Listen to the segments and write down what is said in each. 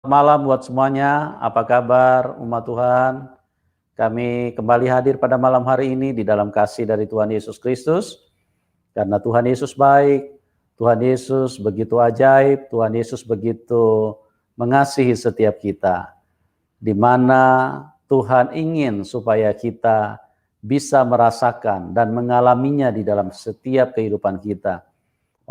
Malam buat semuanya, apa kabar umat Tuhan? Kami kembali hadir pada malam hari ini di dalam kasih dari Tuhan Yesus Kristus. Karena Tuhan Yesus baik, Tuhan Yesus begitu ajaib, Tuhan Yesus begitu mengasihi setiap kita. Di mana Tuhan ingin supaya kita bisa merasakan dan mengalaminya di dalam setiap kehidupan kita.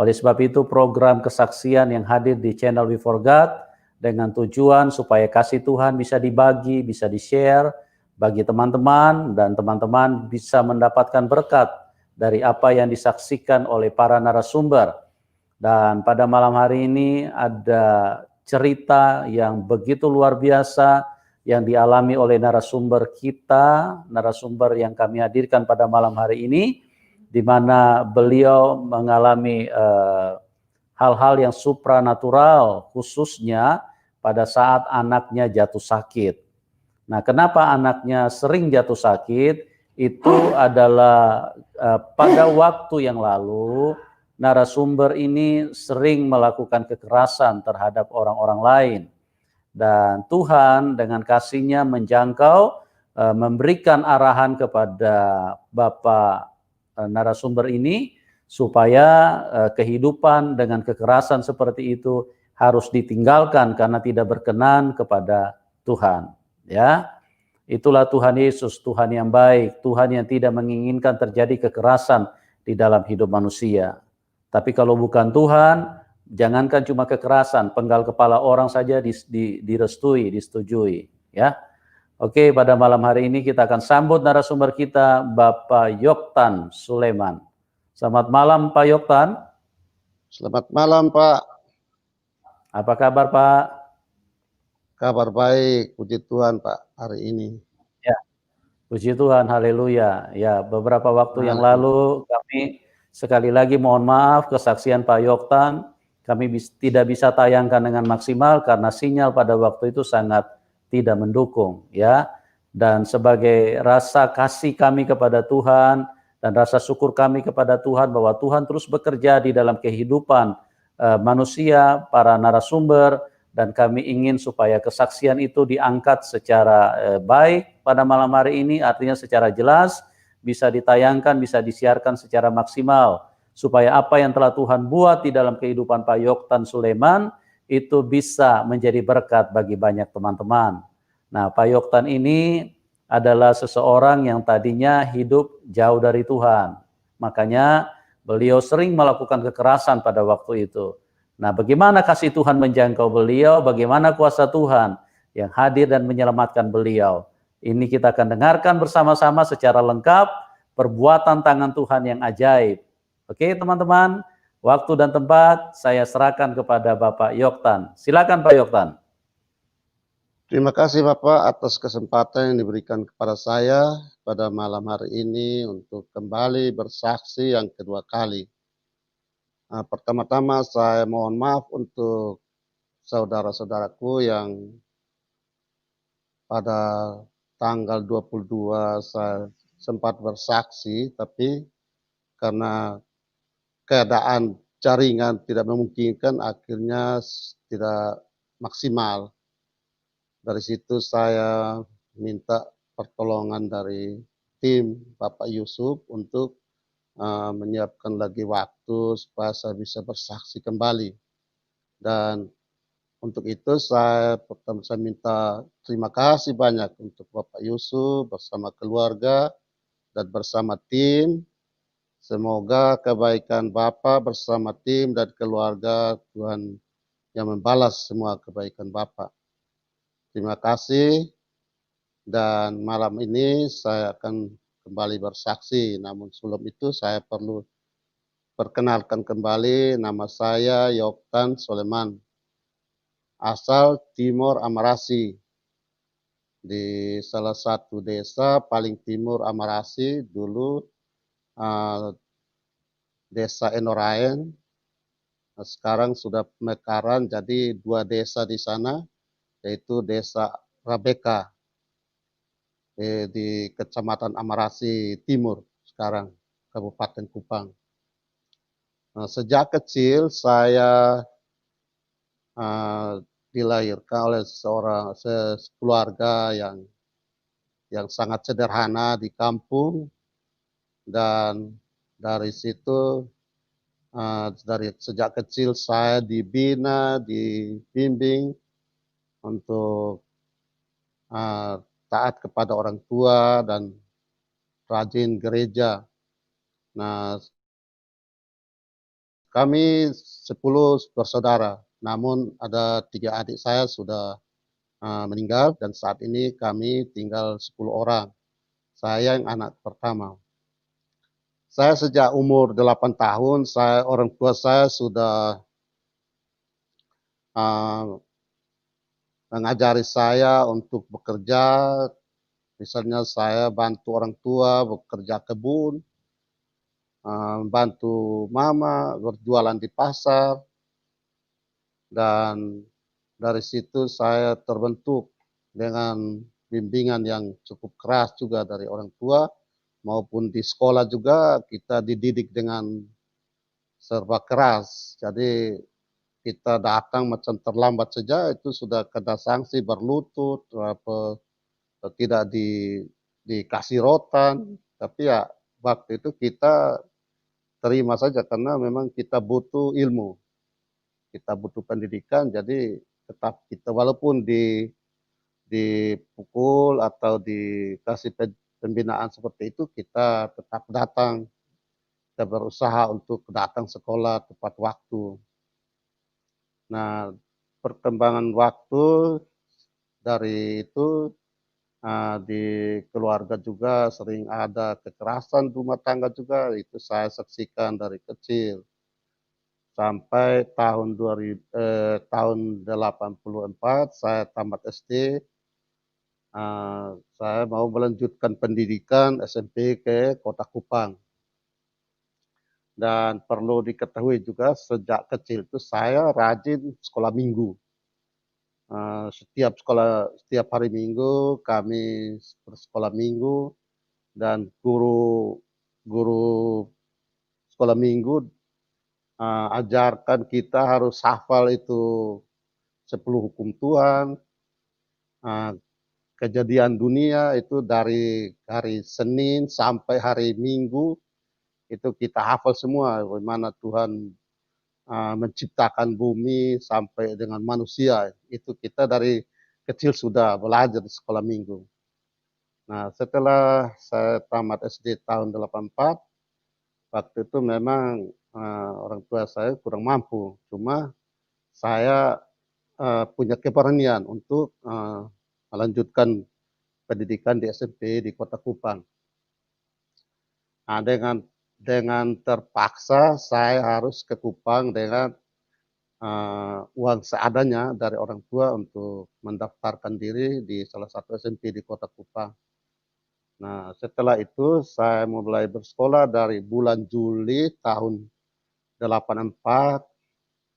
Oleh sebab itu program kesaksian yang hadir di channel We For God dengan tujuan supaya kasih Tuhan bisa dibagi, bisa di-share bagi teman-teman dan teman-teman bisa mendapatkan berkat dari apa yang disaksikan oleh para narasumber. Dan pada malam hari ini ada cerita yang begitu luar biasa yang dialami oleh narasumber kita, narasumber yang kami hadirkan pada malam hari ini, di mana beliau mengalami hal-hal yang supranatural, khususnya pada saat anaknya jatuh sakit. Nah, kenapa anaknya sering jatuh sakit? Itu adalah pada waktu yang lalu narasumber ini sering melakukan kekerasan terhadap orang-orang lain. Dan Tuhan dengan kasih-Nya menjangkau, memberikan arahan kepada Bapak narasumber ini supaya kehidupan dengan kekerasan seperti itu harus ditinggalkan karena tidak berkenan kepada Tuhan. Ya, itulah Tuhan Yesus, Tuhan yang baik, Tuhan yang tidak menginginkan terjadi kekerasan di dalam hidup manusia. Tapi kalau bukan Tuhan, jangankan cuma kekerasan, penggal kepala orang saja direstui, disetujui. Ya, oke, pada malam hari ini kita akan sambut narasumber kita, Bapak Yoktan Sulaiman. Selamat malam, Pak Yoktan. Selamat malam, Pak. Apa kabar, Pak? Kabar baik, puji Tuhan, Pak, hari ini. Ya, puji Tuhan, haleluya. Ya, beberapa waktu yang lalu kami sekali lagi mohon maaf kesaksian Pak Yoktan, kami tidak bisa tayangkan dengan maksimal karena sinyal pada waktu itu sangat tidak mendukung, ya. Dan sebagai rasa kasih kami kepada Tuhan dan rasa syukur kami kepada Tuhan bahwa Tuhan terus bekerja di dalam kehidupan manusia, para narasumber, dan kami ingin supaya kesaksian itu diangkat secara baik pada malam hari ini, artinya secara jelas, bisa ditayangkan, bisa disiarkan secara maksimal, supaya apa yang telah Tuhan buat di dalam kehidupan Pak Yoktan Sulaiman, itu bisa menjadi berkat bagi banyak teman-teman. Nah, Pak Yoktan ini adalah seseorang yang tadinya hidup jauh dari Tuhan. Makanya beliau sering melakukan kekerasan pada waktu itu. Nah, bagaimana kasih Tuhan menjangkau beliau, bagaimana kuasa Tuhan yang hadir dan menyelamatkan beliau. Ini kita akan dengarkan bersama-sama secara lengkap perbuatan tangan Tuhan yang ajaib. Oke, teman-teman, waktu dan tempat saya serahkan kepada Bapak Yoktan. Silakan Pak Yoktan. Terima kasih Bapak atas kesempatan yang diberikan kepada saya pada malam hari ini untuk kembali bersaksi yang kedua kali. Pertama-tama saya mohon maaf untuk saudara-saudaraku yang pada tanggal 22 saya sempat bersaksi, tapi karena keadaan jaringan tidak memungkinkan akhirnya tidak maksimal. Dari situ saya minta pertolongan dari tim Bapak Yusuf untuk menyiapkan lagi waktu supaya saya bisa bersaksi kembali. Dan untuk itu saya minta terima kasih banyak untuk Bapak Yusuf bersama keluarga dan bersama tim. Semoga kebaikan Bapak bersama tim dan keluarga Tuhan yang membalas semua kebaikan Bapak. Terima kasih, dan malam ini saya akan kembali bersaksi. Namun sebelum itu saya perlu perkenalkan kembali, nama saya Yoktan Sulaiman, asal Timur Amarasi, di salah satu desa paling timur Amarasi, dulu desa Enoraen. Sekarang sudah pemekaran jadi 2 desa di sana, yaitu desa Rabeka di Kecamatan Amarasi Timur sekarang, Kabupaten Kupang. Sejak kecil saya dilahirkan oleh keluarga yang sangat sederhana di kampung, dan dari situ dari sejak kecil saya dibina, dibimbing untuk taat kepada orang tua dan rajin gereja. Nah, kami 10 bersaudara, namun ada 3 adik saya sudah meninggal dan saat ini kami tinggal 10 orang. Saya yang anak pertama. Saya sejak umur 8 tahun, orang tua saya sudah eee, mengajari saya untuk bekerja, misalnya saya bantu orang tua bekerja kebun, bantu mama berjualan di pasar, dan dari situ saya terbentuk dengan bimbingan yang cukup keras juga dari orang tua, maupun di sekolah juga kita dididik dengan serba keras. Jadi kita datang macam terlambat saja itu sudah kena sanksi berlutut, tidak dikasih rotan, tapi ya waktu itu kita terima saja karena memang kita butuh ilmu, kita butuh pendidikan, jadi tetap kita walaupun dipukul atau dikasih pembinaan seperti itu, kita tetap datang, kita berusaha untuk datang sekolah tepat waktu. Nah, perkembangan waktu dari itu, di keluarga juga sering ada kekerasan rumah tangga juga, itu saya saksikan dari kecil. Sampai tahun 84 saya tamat SD, saya mau melanjutkan pendidikan SMP ke Kota Kupang. Dan perlu diketahui juga sejak kecil itu saya rajin sekolah minggu. Setiap hari Minggu kami bersekolah minggu, dan guru sekolah minggu ajarkan kita harus hafal itu 10 hukum Tuhan, eee, kejadian dunia itu dari hari Senin sampai hari Minggu, itu kita hafal semua bagaimana Tuhan menciptakan bumi sampai dengan manusia, itu kita dari kecil sudah belajar di sekolah minggu. Nah, setelah saya tamat SD tahun 84, waktu itu memang, orang tua saya kurang mampu, cuma saya, punya keberanian untuk, melanjutkan pendidikan di SMP di Kota Kupang. Nah, dengan terpaksa saya harus ke Kupang dengan uang seadanya dari orang tua untuk mendaftarkan diri di salah satu SMP di Kota Kupang. Nah, setelah itu saya mulai bersekolah dari bulan Juli tahun 84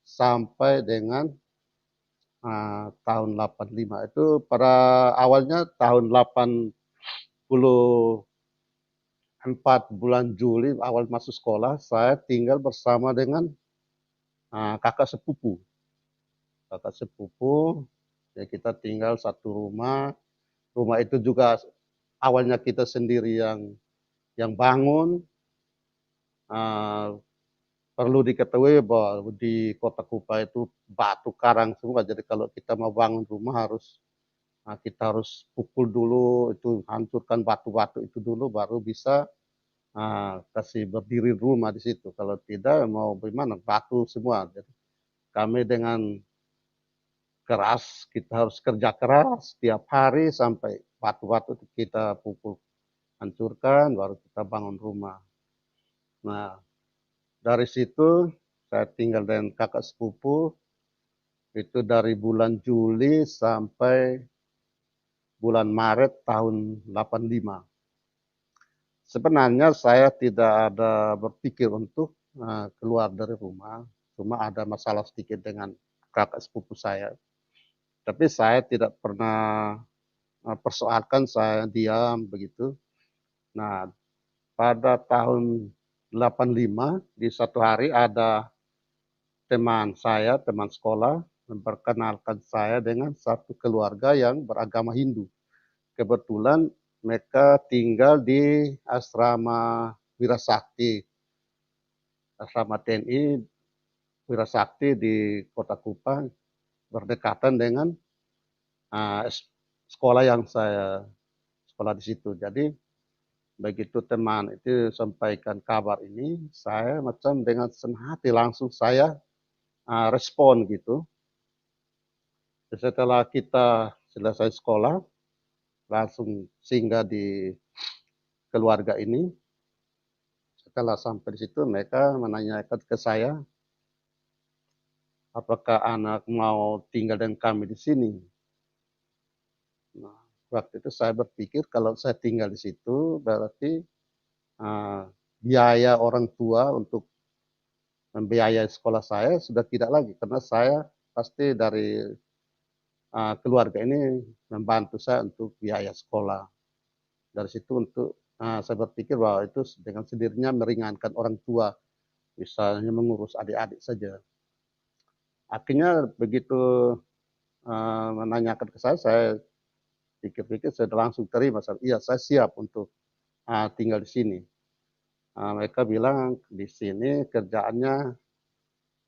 sampai dengan, tahun 85. Itu pada awalnya tahun 84 bulan Juli awal masuk sekolah, saya tinggal bersama dengan, kakak sepupu. Kakak sepupu, ya kita tinggal satu rumah, rumah itu juga awalnya kita sendiri yang bangun. eee, Perlu diketahui bahwa di Kota Kupa itu batu karang semua, jadi kalau kita mau bangun rumah kita harus pukul dulu, itu hancurkan batu-batu itu dulu baru bisa, kasih berdiri rumah di situ, kalau tidak mau bagaimana, batu semua. Jadi kami dengan keras, kita harus kerja keras setiap hari sampai batu-batu itu kita pukul, hancurkan, baru kita bangun rumah. Nah, dari situ saya tinggal dengan kakak sepupu, itu dari bulan Juli sampai bulan Maret tahun 85. Sebenarnya saya tidak ada berpikir untuk, keluar dari rumah, cuma ada masalah sedikit dengan kakak sepupu saya. Tapi saya tidak pernah persoalkan, saya diam begitu. Nah, pada tahun 85 di satu hari ada teman saya, teman sekolah, memperkenalkan saya dengan satu keluarga yang beragama Hindu. Kebetulan mereka tinggal di asrama Wirasakti, asrama TNI Wirasakti di Kota Kupang, berdekatan dengan sekolah yang saya sekolah di situ. Jadi begitu teman itu sampaikan kabar ini, saya macam dengan senang hati langsung saya respon gitu. Setelah kita selesai sekolah, langsung singgah di keluarga ini. Setelah sampai di situ, mereka menanyakan ke saya, apakah anak mau tinggal dengan kami di sini? Nah, waktu itu saya berpikir kalau saya tinggal di situ, berarti biaya orang tua untuk membiayai sekolah saya sudah tidak lagi, karena saya pasti dari keluarga ini membantu saya untuk biaya sekolah. Dari situ saya berpikir bahwa itu dengan sendirinya meringankan orang tua, misalnya mengurus adik-adik saja. Akhirnya begitu menanyakan ke saya pikir-pikir saya langsung terima. Iya, saya siap untuk tinggal di sini. Mereka bilang di sini kerjaannya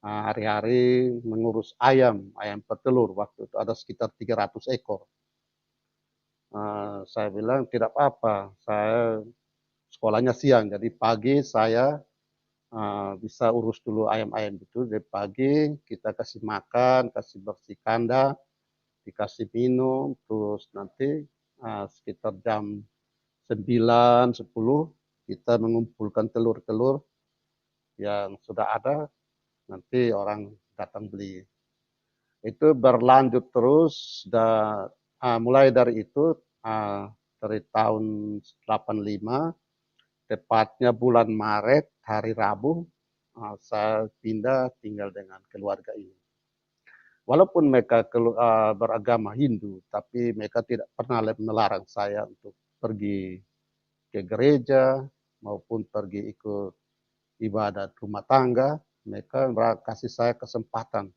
hari-hari mengurus ayam petelur. Waktu itu ada sekitar 300 ekor. Saya bilang tidak apa-apa, saya sekolahnya siang, jadi pagi saya bisa urus dulu ayam-ayam itu. Dari pagi kita kasih makan, kasih bersih kandang, dikasih minum, terus nanti sekitar jam 9, 10 kita mengumpulkan telur-telur yang sudah ada, nanti orang datang beli. Itu berlanjut terus, mulai dari itu, dari tahun 85, tepatnya bulan Maret, hari Rabu, saya pindah tinggal dengan keluarga ini. Walaupun mereka beragama Hindu, tapi mereka tidak pernah melarang saya untuk pergi ke gereja maupun pergi ikut ibadat rumah tangga. Mereka kasih saya kesempatan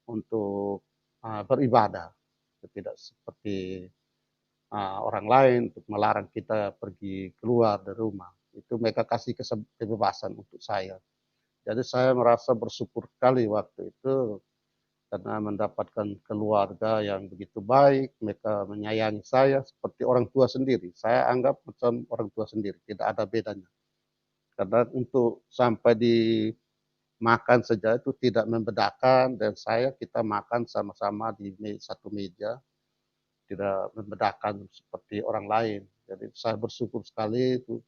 untuk beribadah, tidak seperti orang lain untuk melarang kita pergi keluar dari rumah. Itu mereka kasih kebebasan untuk saya. Jadi saya merasa bersyukur sekali waktu itu karena mendapatkan keluarga yang begitu baik, mereka menyayangi saya seperti orang tua sendiri. Saya anggap macam orang tua sendiri, tidak ada bedanya. Karena untuk sampai di makan saja itu tidak membedakan, dan kita makan sama-sama di satu meja, tidak membedakan seperti orang lain. Jadi saya bersyukur sekali itu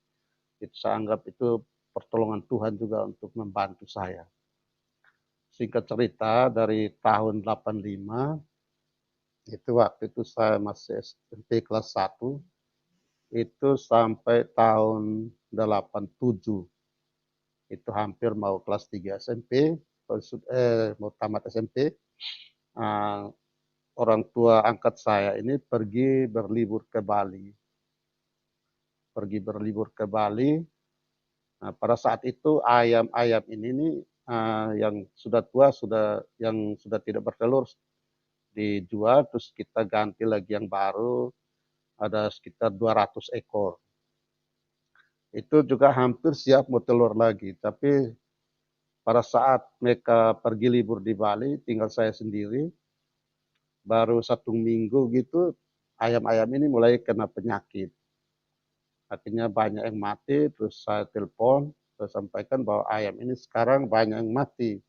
saya anggap itu pertolongan Tuhan juga untuk membantu saya. Singkat cerita, dari tahun 85, itu waktu itu saya masih SMP kelas 1, itu sampai tahun 87, itu hampir mau kelas 3 SMP, mau tamat SMP, orang tua angkat saya ini pergi berlibur ke Bali. Nah, pada saat itu ayam-ayam ini nih, yang sudah tua, yang sudah tidak bertelur dijual, terus kita ganti lagi yang baru, ada sekitar 200 ekor. Itu juga hampir siap mau telur lagi, tapi pada saat mereka pergi libur di Bali, tinggal saya sendiri, baru 1 minggu gitu, ayam-ayam ini mulai kena penyakit. Akhirnya banyak yang mati, terus saya telepon, saya sampaikan bahwa ayam ini sekarang banyak yang mati.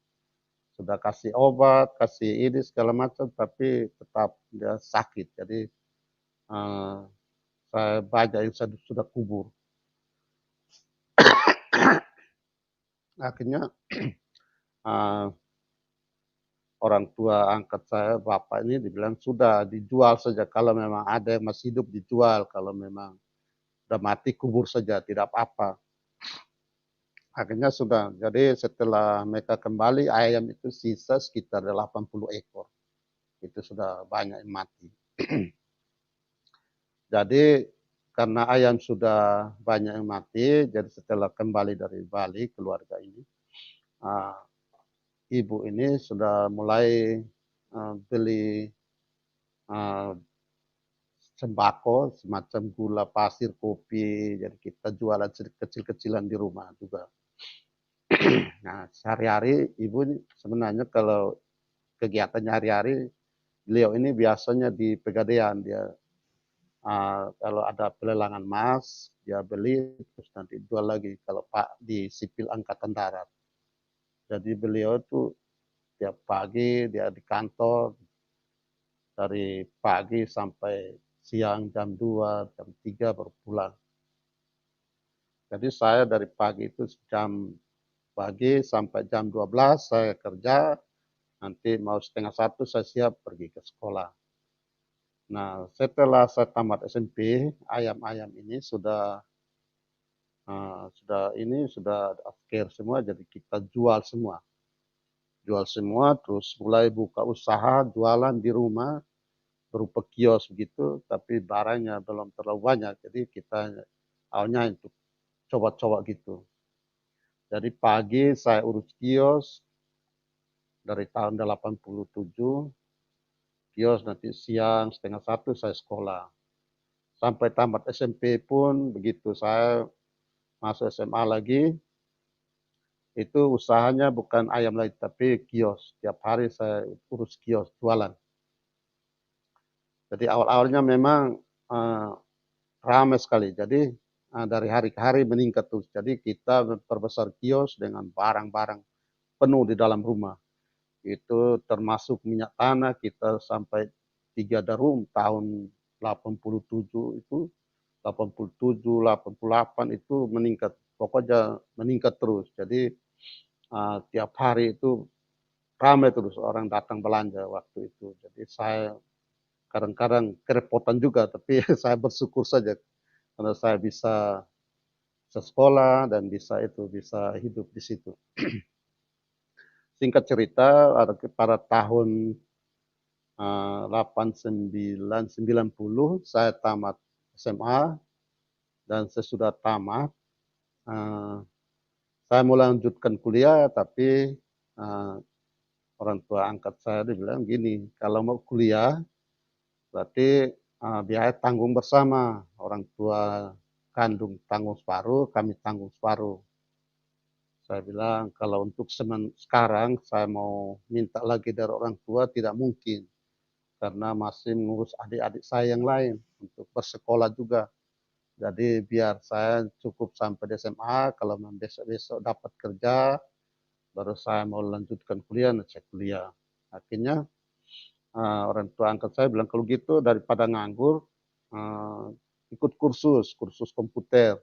Sudah kasih obat, kasih ini segala macam, tapi tetap dia sakit. Jadi saya banyak yang sudah kubur. Akhirnya orang tua angkat saya, bapak ini dibilang sudah dijual saja. Kalau memang ada yang masih hidup dijual, kalau memang udah mati kubur saja, tidak apa-apa. Akhirnya sudah, jadi setelah mereka kembali, ayam itu sisa sekitar 80 ekor. Itu sudah banyak yang mati. Jadi karena ayam sudah banyak yang mati, jadi setelah kembali dari Bali, keluarga ini, ibu ini sudah mulai beli eh, sembako semacam gula pasir, kopi, jadi kita jualan kecil-kecilan di rumah juga. Nah, sehari-hari ibu sebenarnya kalau kegiatannya hari-hari, beliau ini biasanya di Pegadaian. Dia kalau ada pelelangan emas, dia beli terus nanti jual lagi kalau Pak di sipil angkatan darat. Jadi beliau tuh tiap pagi dia di kantor dari pagi sampai siang jam 2, jam 3 baru pulang. Jadi saya dari pagi itu jam pagi sampai jam 12 saya kerja, nanti mau setengah 1 saya siap pergi ke sekolah. Nah, setelah saya tamat SMP, ayam-ayam ini sudah akhir semua, jadi kita jual semua. Jual semua, terus mulai buka usaha jualan di rumah berupa kios begitu, tapi barangnya belum terlalu banyak, jadi kita awalnya untuk coba-coba gitu. Jadi pagi saya urus kios dari tahun 87, kios nanti siang setengah 1 saya sekolah. Sampai tamat SMP pun begitu, saya masuk SMA lagi, itu usahanya bukan ayam lagi, tapi kios. Tiap hari saya urus kios, jualan. Jadi awal-awalnya memang ramai sekali. Jadi dari hari ke hari meningkat terus. Jadi kita memperbesar kios dengan barang-barang penuh di dalam rumah. Itu termasuk minyak tanah kita sampai 3 darum tahun 87 itu, 87, 88 itu meningkat. Pokoknya meningkat terus. Jadi tiap hari itu ramai terus orang datang belanja waktu itu. Jadi saya kadang-kadang kerepotan juga, tapi saya bersyukur saja karena saya bisa sekolah dan bisa hidup di situ. Singkat cerita, pada tahun 89, 90 saya tamat SMA dan sesudah tamat saya mau lanjutkan kuliah, tapi orang tua angkat saya bilang gini, kalau mau kuliah berarti biaya tanggung bersama, orang tua kandung tanggung separuh, kami tanggung separuh. Saya bilang kalau untuk sekarang saya mau minta lagi dari orang tua tidak mungkin, karena masih mengurus adik-adik saya yang lain untuk bersekolah juga. Jadi biar saya cukup sampai di SMA, kalau besok-besok dapat kerja, baru saya mau lanjutkan kuliah, nah saya kuliah. Akhirnya orang tua angkat saya bilang kalau gitu daripada nganggur, ikut kursus komputer.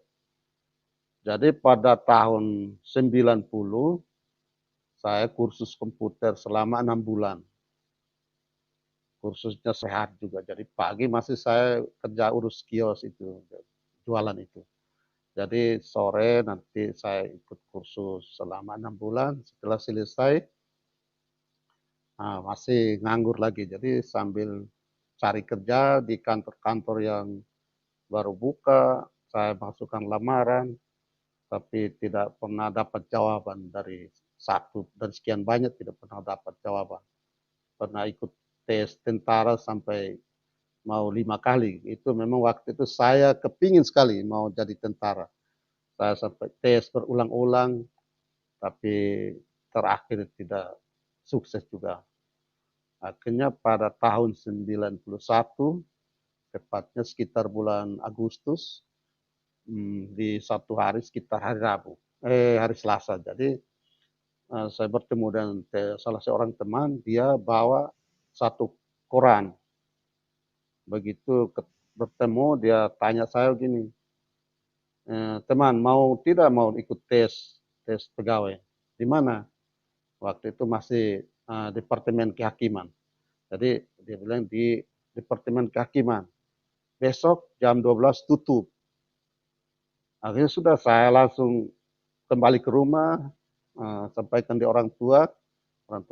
Jadi pada tahun 90 saya kursus komputer selama 6 bulan. Kursusnya sehat juga. Jadi pagi masih saya kerja urus kios itu, jualan itu. Jadi sore nanti saya ikut kursus selama 6 bulan. Setelah selesai, masih nganggur lagi. Jadi sambil cari kerja di kantor-kantor yang baru buka, saya masukkan lamaran, tapi tidak pernah dapat jawaban dari satu dan sekian banyak tidak pernah dapat jawaban. Pernah ikut tes tentara sampai mau 5 kali. Itu memang waktu itu saya kepingin sekali mau jadi tentara. Saya sampai tes berulang-ulang, tapi terakhir tidak sukses juga. Akhirnya pada tahun 91, tepatnya sekitar bulan Agustus, di satu hari sekitar hari Selasa. Jadi saya bertemu dengan salah seorang teman, dia bawa satu koran. Begitu bertemu, dia tanya saya gini, teman tidak mau ikut tes pegawai? Di mana? Waktu itu masih Departemen Kehakiman. Jadi dia bilang di Departemen Kehakiman. Besok jam 12 tutup. Akhirnya sudah saya langsung kembali ke rumah, sampaikan di orang tua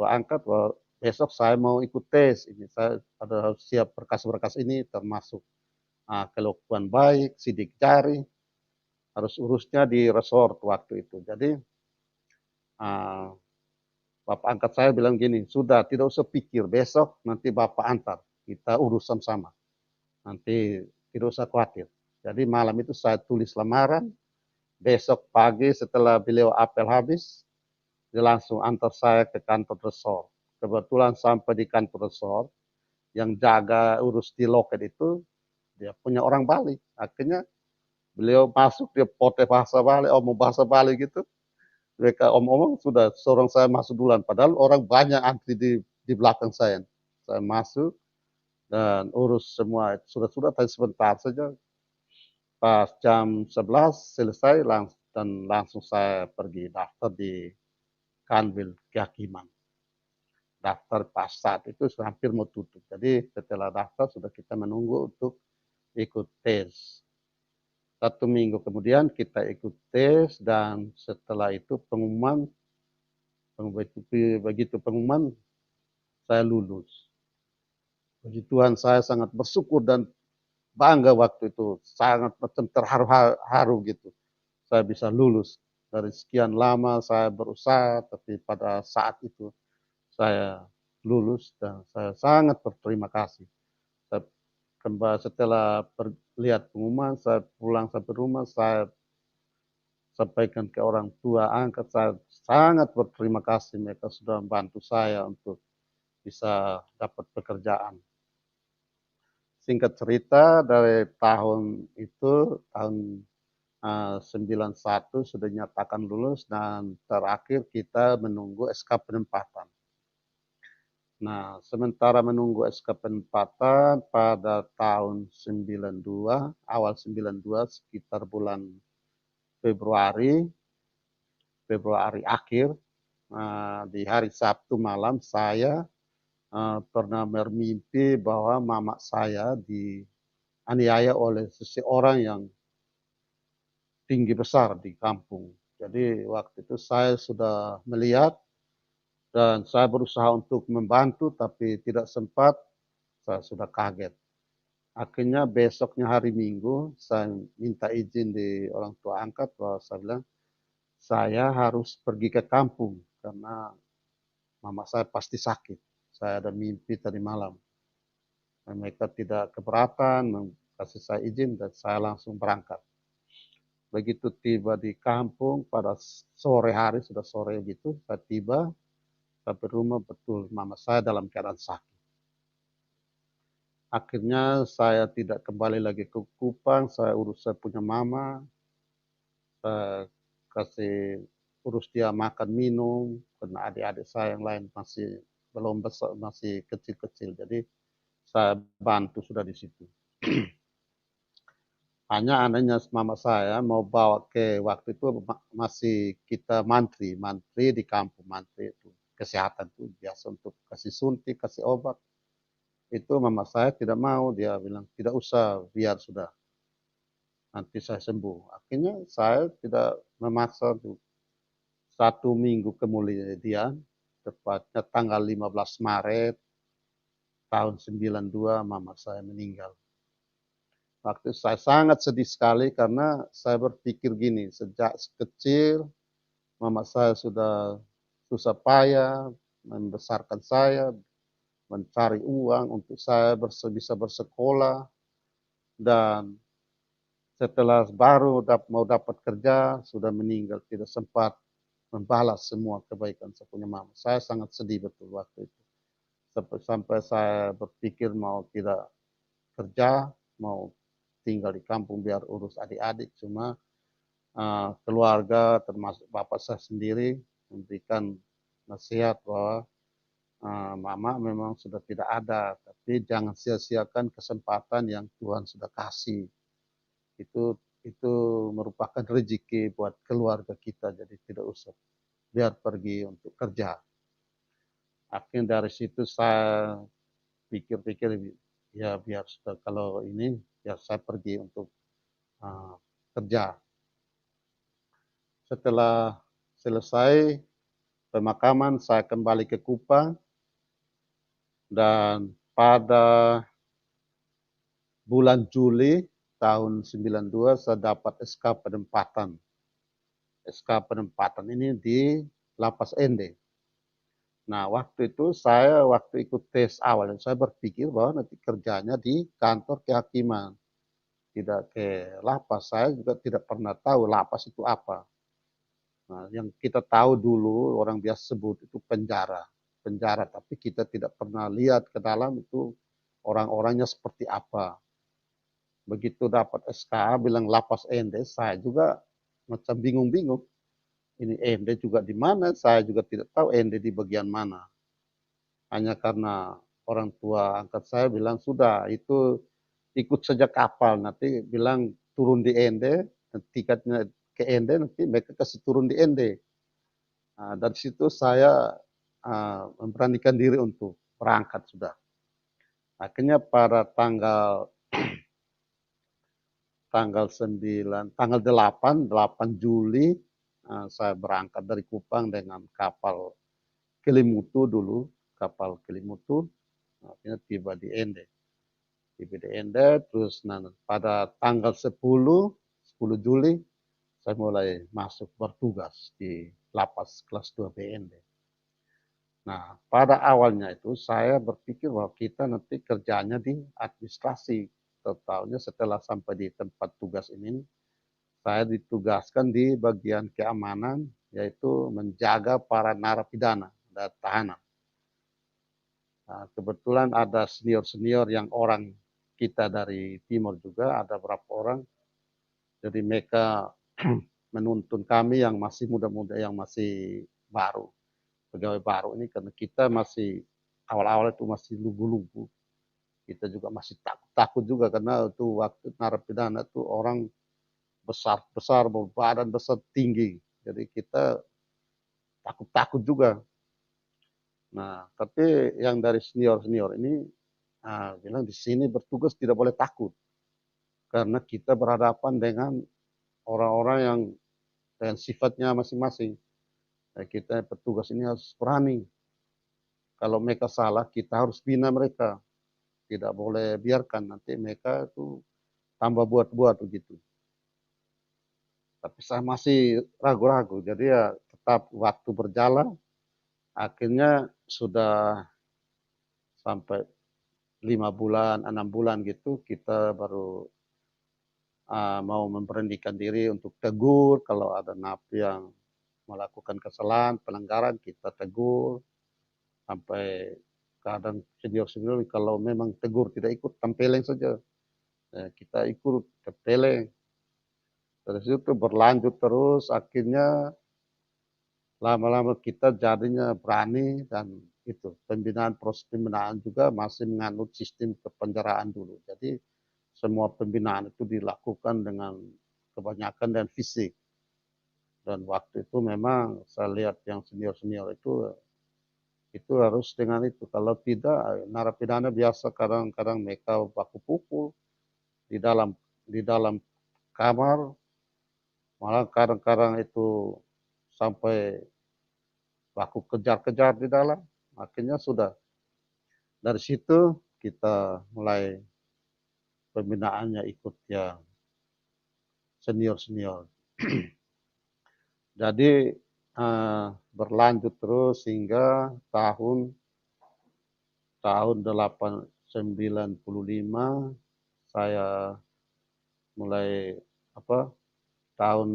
angkat bahwa besok saya mau ikut tes. Ini saya harus siap berkas-berkas ini termasuk kelakuan baik, sidik jari, harus urusnya di resort waktu itu. Jadi Bapak angkat saya bilang gini, "Sudah tidak usah pikir, besok nanti Bapak antar, kita urusan sama, nanti tidak usah khawatir." Jadi malam itu saya tulis lamaran, besok pagi setelah beliau apel habis, dia langsung antar saya ke kantor resort. Kebetulan sampai di kantor resort, yang jaga urus di loket itu, dia punya orang Bali. Akhirnya beliau masuk, dia pote bahasa Bali, omong bahasa Bali gitu. Mereka omong-omong sudah seorang saya masuk duluan, padahal orang banyak antri di belakang saya. Saya masuk dan urus semua surat-surat, tapi sebentar saja. Pas jam 11 selesai dan langsung saya pergi daftar di Kanwil Kehakiman. Daftar pas saat itu sudah hampir mau tutup. Jadi setelah daftar sudah kita menunggu untuk ikut tes. 1 minggu kemudian kita ikut tes dan setelah itu pengumuman, begitu pengumuman saya lulus. Puji Tuhan, saya sangat bersyukur dan bangga waktu itu, sangat macam terharu-haru gitu. Saya bisa lulus. Dari sekian lama saya berusaha, tapi pada saat itu saya lulus dan saya sangat berterima kasih. Saya kembali setelah lihat pengumuman, saya pulang sampai rumah, saya sampaikan ke orang tua angkat, saya sangat berterima kasih, mereka sudah membantu saya untuk bisa dapat pekerjaan. Singkat cerita, dari tahun itu, tahun 91 sudah dinyatakan lulus dan terakhir kita menunggu SK penempatan. Nah, sementara menunggu SK penempatan pada tahun 92, awal 92 sekitar bulan Februari, Februari akhir, di hari Sabtu malam saya pernah bermimpi bahwa mama saya dianiaya oleh seseorang yang tinggi besar di kampung. Jadi waktu itu saya sudah melihat dan saya berusaha untuk membantu tapi tidak sempat, saya sudah kaget. Akhirnya besoknya hari Minggu, saya minta izin di orang tua angkat bahwa saya bilang, saya harus pergi ke kampung karena mama saya pasti sakit. Saya ada mimpi tadi malam. Dan mereka tidak keberatan, kasih saya izin dan saya langsung berangkat. Begitu tiba di kampung pada sore hari, sudah sore gitu, saya tiba, sampai rumah betul mama saya dalam keadaan sakit. Akhirnya saya tidak kembali lagi ke Kupang, saya urus saya punya mama, saya kasih urus dia makan minum, karena adik-adik saya yang lain masih belum besar, masih kecil-kecil. Jadi saya bantu sudah di situ. Hanya anehnya mama saya mau bawa ke waktu itu masih kita mantri di kampung, mantri itu kesehatan itu biasa untuk kasih suntik, kasih obat. Itu mama saya tidak mau, dia bilang tidak usah, biar sudah nanti saya sembuh. Akhirnya saya tidak memaksa untuk 1 minggu kemudian, tepatnya tanggal 15 Maret tahun 92 mama saya meninggal. Waktu saya sangat sedih sekali karena saya berpikir gini, sejak kecil mama saya sudah susah payah membesarkan saya, mencari uang untuk saya bisa bersekolah, dan setelah baru mau dapat kerja sudah meninggal, tidak sempat membalas semua kebaikan saya punya mama. Saya sangat sedih betul waktu itu. Sampai saya berpikir mau tidak kerja, mau tinggal di kampung biar urus adik-adik, cuma keluarga termasuk bapak saya sendiri memberikan nasihat bahwa mama memang sudah tidak ada, tapi jangan sia-siakan kesempatan yang Tuhan sudah kasih. Itu merupakan rezeki buat keluarga kita, jadi tidak usah biar pergi untuk kerja. Akhirnya dari situ saya pikir-pikir, ya biar sudah, kalau ini biar saya pergi untuk kerja. Setelah selesai pemakaman, saya kembali ke Kupang dan pada bulan Juli tahun 92 saya dapat SK penempatan. SK penempatan ini di Lapas ND. Nah, waktu itu saya waktu ikut tes awal, saya berpikir bahwa nanti kerjanya di kantor kehakiman, tidak ke lapas. Saya juga tidak pernah tahu lapas itu apa. Nah, yang kita tahu dulu orang biasa sebut itu penjara, penjara. Tapi kita tidak pernah lihat ke dalam itu orang-orangnya seperti apa. Begitu dapat SK bilang lapas Ende, saya juga macam bingung-bingung. Ini Ende juga di mana? Saya juga tidak tahu Ende di bagian mana. Hanya karena orang tua angkat saya bilang, sudah itu ikut saja kapal, nanti bilang turun di Ende, tiketnya ke Ende, nanti mereka kasih turun di Ende. Nah, dari situ saya memberanikan diri untuk berangkat sudah. Akhirnya pada tanggal 9, tanggal 8 Juli saya berangkat dari Kupang dengan kapal Kelimutu dulu, kapal Kelimutu, akhirnya tiba di Ende. Tiba di Ende, terus pada tanggal 10 Juli, saya mulai masuk bertugas di lapas kelas 2 BND. Nah, pada awalnya itu saya berpikir bahwa kita nanti kerjanya di administrasi. Totalnya setelah sampai di tempat tugas ini, saya ditugaskan di bagian keamanan, yaitu menjaga para narapidana dan tahanan. Nah, kebetulan ada senior-senior yang orang kita dari timur juga, ada berapa orang. Jadi mereka menuntun kami yang masih muda-muda, yang masih baru, pegawai baru ini, karena kita masih awal-awal itu masih lugu-lugu. Kita juga masih takut-takut juga karena itu waktu narapidana itu orang besar-besar, berbadan besar, tinggi. Jadi kita takut-takut juga. Nah, tapi yang dari senior-senior ini bilang di sini bertugas tidak boleh takut karena kita berhadapan dengan orang-orang yang dengan sifatnya masing-masing. Nah, kita petugas ini harus berani. Kalau mereka salah, kita harus bina mereka. Tidak boleh biarkan nanti mereka itu tambah buat-buat begitu. Tapi saya masih ragu-ragu. Jadi ya tetap waktu berjalan, akhirnya sudah sampai 5 bulan, 6 bulan gitu, kita baru mau memberanikan diri untuk tegur kalau ada napi yang melakukan kesalahan, pelanggaran, kita tegur. Sampai kadang senior-senior kalau memang tegur tidak ikut, tempeleng saja. Kita ikut tempeleng. Dari situ berlanjut terus, akhirnya lama-lama kita jadinya berani, dan itu pembinaan, proses pembinaan juga masih menganut sistem kepenjaraan dulu. Jadi semua pembinaan itu dilakukan dengan kebanyakan dan fisik. Dan waktu itu memang saya lihat yang senior-senior itu harus dengan itu. Kalau tidak, narapidana biasa kadang-kadang mereka baku pukul di dalam kamar, malah kadang-kadang itu sampai baku kejar-kejar di dalam. Akhirnya sudah dari situ kita mulai pembinaannya ikut yang senior-senior. Jadi berlanjut terus hingga tahun 95 saya mulai tahun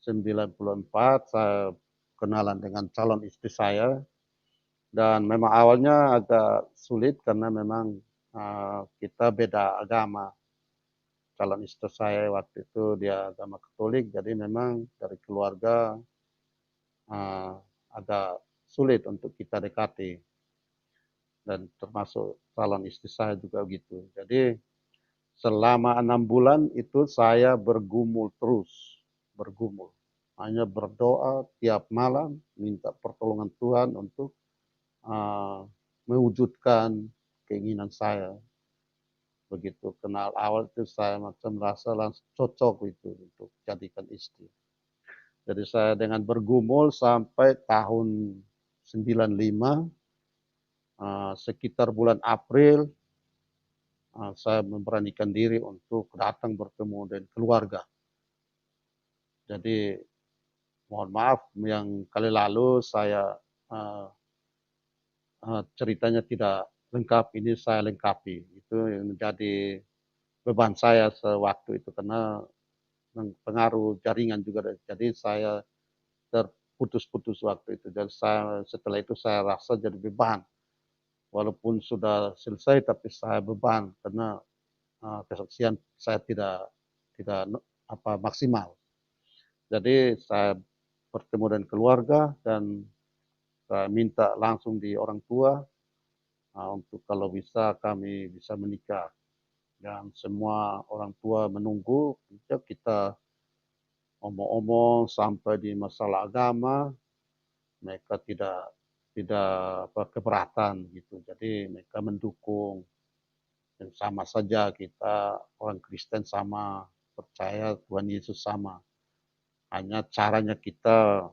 94 saya kenalan dengan calon istri saya, dan memang awalnya agak sulit karena memang kita beda agama. Calon istri saya waktu itu dia agama Katolik, jadi memang dari keluarga agak sulit untuk kita dekati, dan termasuk calon istri saya juga begitu. Jadi selama 6 bulan itu saya bergumul terus, bergumul. Hanya berdoa tiap malam, minta pertolongan Tuhan untuk mewujudkan keinginan saya. Begitu kenal awal itu saya macam merasa langsung cocok itu untuk jadikan istri. Jadi saya dengan bergumul sampai tahun 95, sekitar bulan April, saya memberanikan diri untuk datang bertemu dengan keluarga. Jadi mohon maaf yang kali lalu saya uh, ceritanya tidak lengkap, ini saya lengkapi. Itu yang menjadi beban saya sewaktu itu karena pengaruh jaringan juga. Jadi saya terputus-putus waktu itu. Dan setelah itu saya rasa jadi beban. Walaupun sudah selesai, tapi saya beban karena kesaksian saya tidak maksimal. Jadi saya bertemu dengan keluarga dan saya minta langsung di orang tua untuk kalau bisa kami bisa menikah. Dan semua orang tua menunggu, kita omong-omong sampai di masalah agama, mereka tidak keberatan gitu. Jadi mereka mendukung. Dan sama saja kita orang Kristen sama, percaya Tuhan Yesus sama. Hanya caranya kita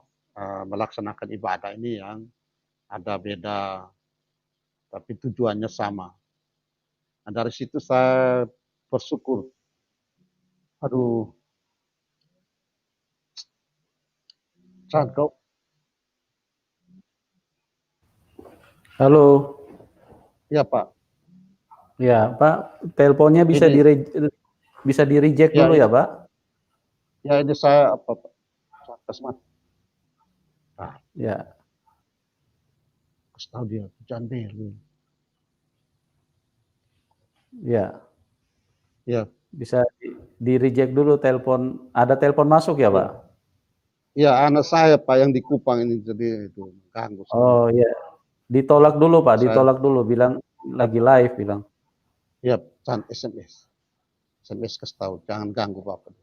melaksanakan ibadah ini yang ada beda, tapi tujuannya sama. Nah, dari situ saya bersyukur. Aduh, Chan, kau. Halo. Ya Pak. Ya Pak, teleponnya bisa di reject Ya, dulu ya Pak. Ya ini saya apa Pak? Kasmat. Nah, Ya. kasih tahu dia jangan beli. Ya. Ya. Bisa di reject dulu telepon. Ada telepon masuk ya Pak? Ya, anak saya Pak yang di Kupang ini jadi itu ganggu. Oh iya. Ditolak dulu Pak, ditolak dulu. Bilang lagi live bilang. Ya, SMS. SMS kasih tahu, jangan ganggu Bapak.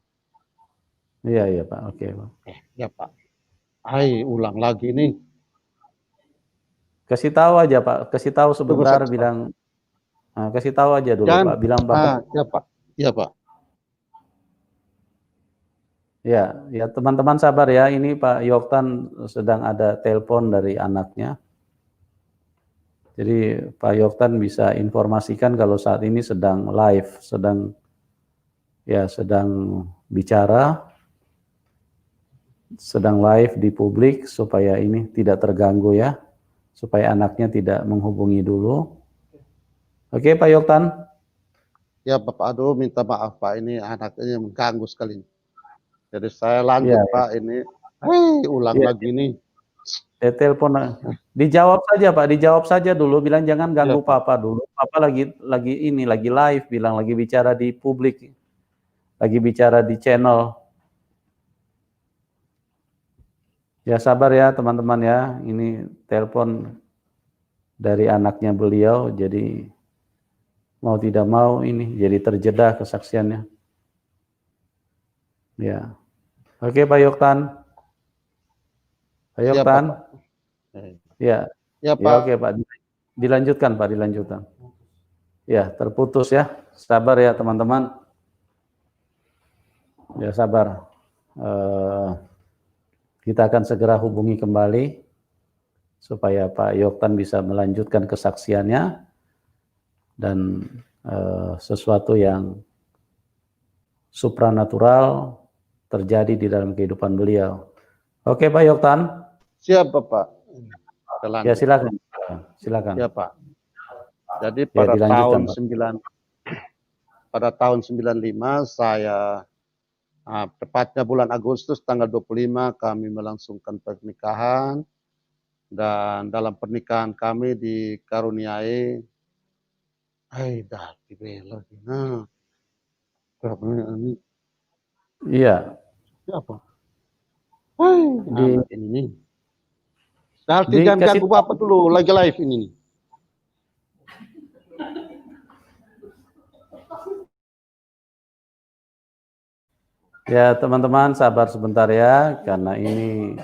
Iya iya Pak, oke Pak. Ya Pak. Hai, ulang lagi nih. Kasih tahu aja Pak, kasih tahu sebentar bilang. Nah, kasih tahu aja dulu Pak, bilang Bapak. Ya Pak, ya Pak. Ya, ya teman-teman sabar ya. Ini Pak Yoktan sedang ada telepon dari anaknya. Jadi Pak Yoktan bisa informasikan kalau saat ini sedang live, sedang bicara, sedang live di publik supaya ini tidak terganggu ya, supaya anaknya tidak menghubungi dulu. Oke Pak Yoktan. Ya Bapak, aduh minta maaf Pak, ini anaknya mengganggu sekali. Jadi saya lanjut ya, Pak, ini. Ulang lagi nih. Telepon, dijawab saja Pak, dijawab saja dulu, bilang jangan ganggu Papa dulu. Papa lagi live, bilang lagi bicara di publik, lagi bicara di channel. Ya sabar ya teman-teman ya, ini telepon dari anaknya beliau, jadi mau tidak mau ini jadi terjeda kesaksiannya. Ya, oke Pak Yoktan. Pak Yoktan. Ya, ya Pak. Ya, oke Pak, dilanjutkan Pak, dilanjutkan. Ya, terputus ya, sabar ya teman-teman. Ya sabar. Kita akan segera hubungi kembali supaya Pak Yoktan bisa melanjutkan kesaksiannya dan sesuatu yang supranatural terjadi di dalam kehidupan beliau. Oke Pak Yoktan. Siap Bapak. Ya silakan. Silakan. Ya Pak. Jadi pada tahun 95 saya tepatnya bulan Agustus tanggal 25 kami melangsungkan pernikahan, dan dalam pernikahan kami dikaruniai iya. Apa? Anak ini nih. Jangan ganggu Bapak dulu, lagi live ini nih. Ya teman-teman sabar sebentar ya, karena ini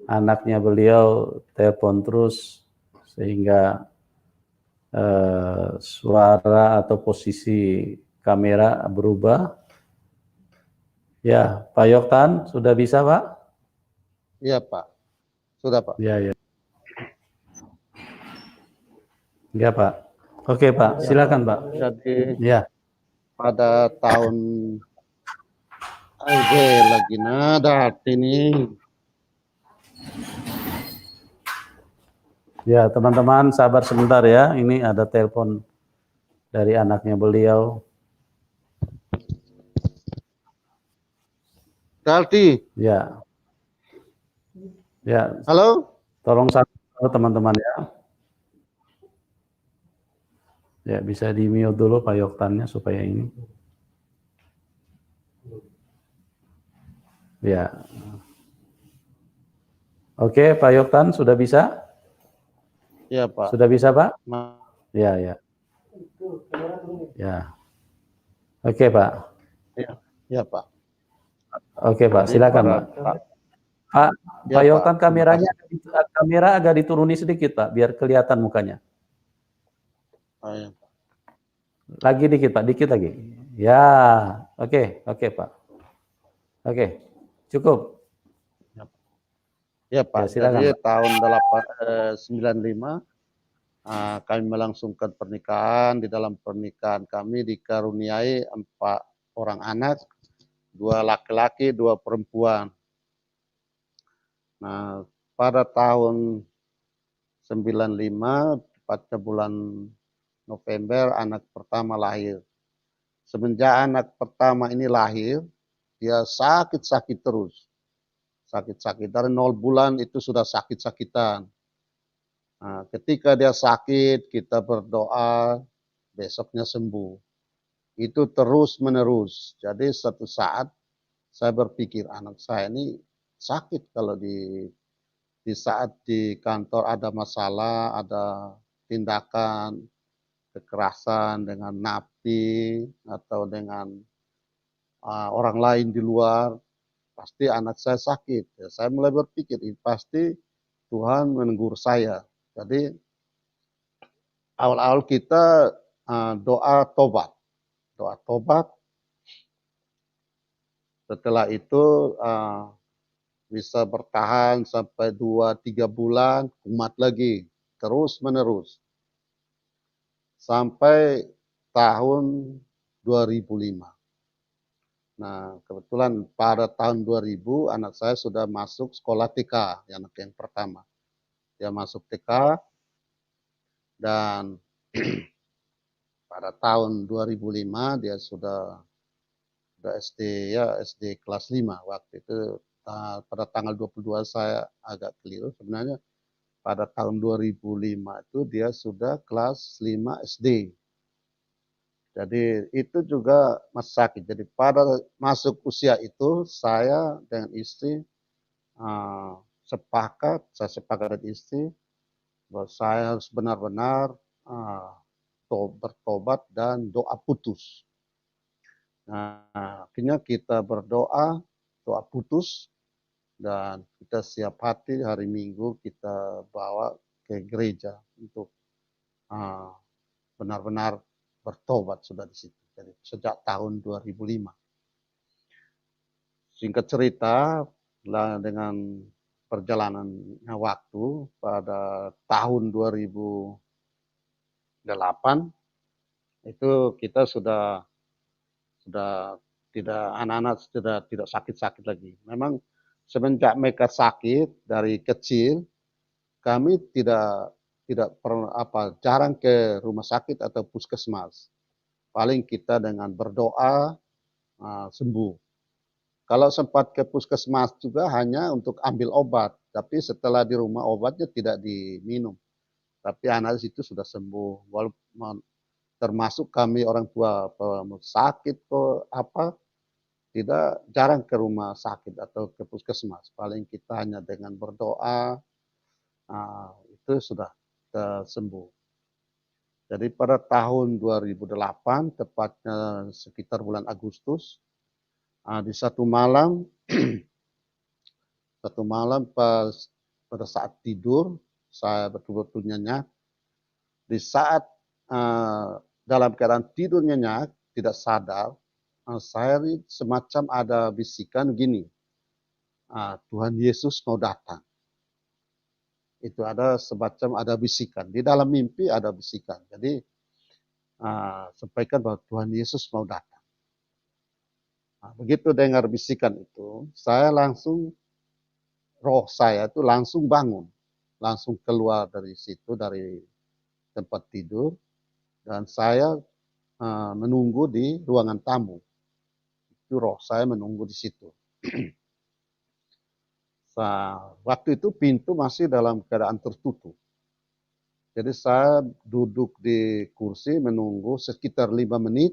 anaknya beliau telepon terus sehingga suara atau posisi kamera berubah. Ya Pak Yoktan sudah bisa Pak? Iya Pak, sudah Pak. Ya. Ya Pak. Oke Pak, silakan Pak. Jadi ya. Pada tahun lagi nada ini Ya, teman-teman sabar sebentar ya. Ini ada telepon dari anaknya beliau. Galti, Ya, ya. halo? Tolong sabar teman-teman ya. Ya, bisa di mute dulu Pak Yoktannya supaya ini. Ya. Oke, Pak Yoktan sudah bisa? Ya Pak. Sudah bisa Pak? Ma- Ya, ya. Ya. Oke Pak. Ya, ya Pak. Oke Pak, Jadi silakan para Pak. Pak, Pak ya Pak, Yoktan terima kameranya, kasih. kamera agak dituruni sedikit Pak, biar kelihatan mukanya. Oh, ya, Pak. Lagi dikit Pak, dikit lagi. Ya, oke Pak. Oke, cukup. Ya, Pak. Ya Ya Pak, silakan jadi Pak. tahun 95 kami melangsungkan pernikahan. Di dalam pernikahan kami dikaruniai 4 orang anak, 2 laki-laki, 2 perempuan. Nah, pada tahun 95, tepatnya bulan November, anak pertama lahir. Semenjak anak pertama ini lahir, dia sakit-sakit terus. Sakit-sakit. Dari 0 bulan itu sudah sakit-sakitan. Nah, ketika dia sakit, kita berdoa, besoknya sembuh. Itu terus menerus. Jadi satu saat saya berpikir anak saya ini sakit kalau di saat di kantor ada masalah, ada tindakan kekerasan dengan napi atau dengan orang lain di luar, pasti anak saya sakit. Ya, saya mulai berpikir ini pasti Tuhan menegur saya. Jadi awal-awal kita doa tobat, doa tobat. Setelah itu bisa bertahan sampai 2-3 bulan, kumat lagi, terus menerus. Sampai tahun 2005. Nah, kebetulan pada tahun 2000 anak saya sudah masuk sekolah TK, anak yang pertama. Dia masuk TK dan pada tahun 2005 dia sudah SD ya, SD kelas 5 waktu itu. Pada tanggal 22 saya agak keliru, sebenarnya pada tahun 2005 itu dia sudah kelas 5 SD. Jadi itu juga masih sakit. Jadi pada masuk usia itu saya dengan istri saya sepakat dengan istri bahwa saya harus benar-benar bertobat dan doa putus. Nah, akhirnya kita berdoa, doa putus, dan kita siap hati hari Minggu kita bawa ke gereja untuk benar-benar bertobat sudah di situ. Jadi sejak tahun 2005. Singkat cerita, dengan perjalanannya waktu pada tahun 2008 itu kita sudah tidak anak-anak sudah tidak sakit-sakit lagi. Memang semenjak mereka sakit dari kecil kami tidak pernah jarang ke rumah sakit atau puskesmas. Paling kita dengan berdoa sembuh. Kalau sempat ke puskesmas juga hanya untuk ambil obat, tapi setelah di rumah obatnya tidak diminum. Tapi anak itu sudah sembuh. Walaupun termasuk kami orang tua sakit kok tidak jarang ke rumah sakit atau ke puskesmas. Paling kita hanya dengan berdoa itu sudah sembuh. Jadi pada tahun 2008 tepatnya sekitar bulan Agustus di satu malam pada saat tidur saya betul-betul nyenyak. Di saat dalam keadaan tidur nyenyak tidak sadar, saya semacam ada bisikan gini, Tuhan Yesus mau datang. Itu ada semacam ada bisikan. Di dalam mimpi ada bisikan. Jadi sampaikan bahwa Tuhan Yesus mau datang. Begitu dengar bisikan itu, saya langsung roh saya itu langsung bangun. langsung keluar dari situ, dari tempat tidur, dan saya menunggu di ruangan tamu. Itu roh saya menunggu di situ. Waktu itu pintu masih dalam keadaan tertutup. Jadi saya duduk di kursi menunggu sekitar 5 menit,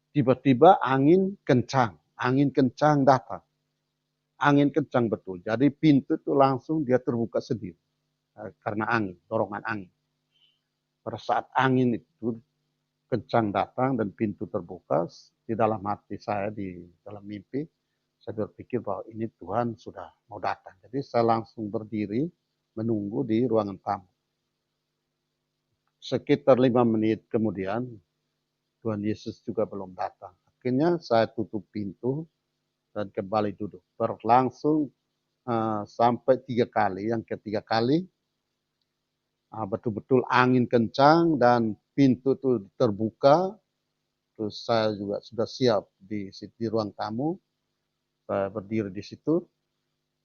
tiba-tiba angin kencang datang. Angin kencang betul, jadi pintu itu langsung dia terbuka sendiri, karena angin, dorongan angin. Pada saat angin itu kencang datang dan pintu terbuka, di dalam hati saya, di dalam mimpi, saya berpikir bahwa ini Tuhan sudah mau datang. Jadi saya langsung berdiri menunggu di ruangan tamu. Sekitar 5 menit kemudian, Tuhan Yesus juga belum datang. Akhirnya saya tutup pintu dan kembali duduk. Berlangsung sampai 3 kali. Yang ketiga kali, betul-betul angin kencang dan pintu itu terbuka. Terus saya juga sudah siap di ruang tamu. Saya berdiri di situ.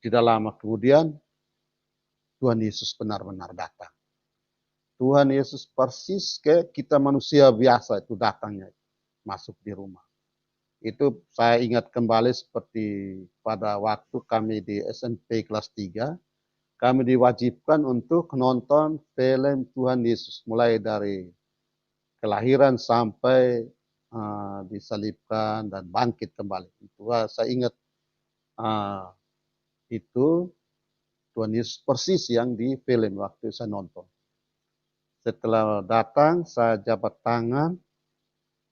Tidak lama kemudian, Tuhan Yesus benar-benar datang. Tuhan Yesus persis kayak kita manusia biasa itu datangnya, masuk di rumah. Itu saya ingat kembali seperti pada waktu kami di SMP kelas 3, kami diwajibkan untuk nonton film Tuhan Yesus, mulai dari kelahiran sampai disalibkan dan bangkit kembali. Itu saya ingat itu Tuhan Yesus persis yang di film waktu saya nonton. Setelah datang, saya jabat tangan,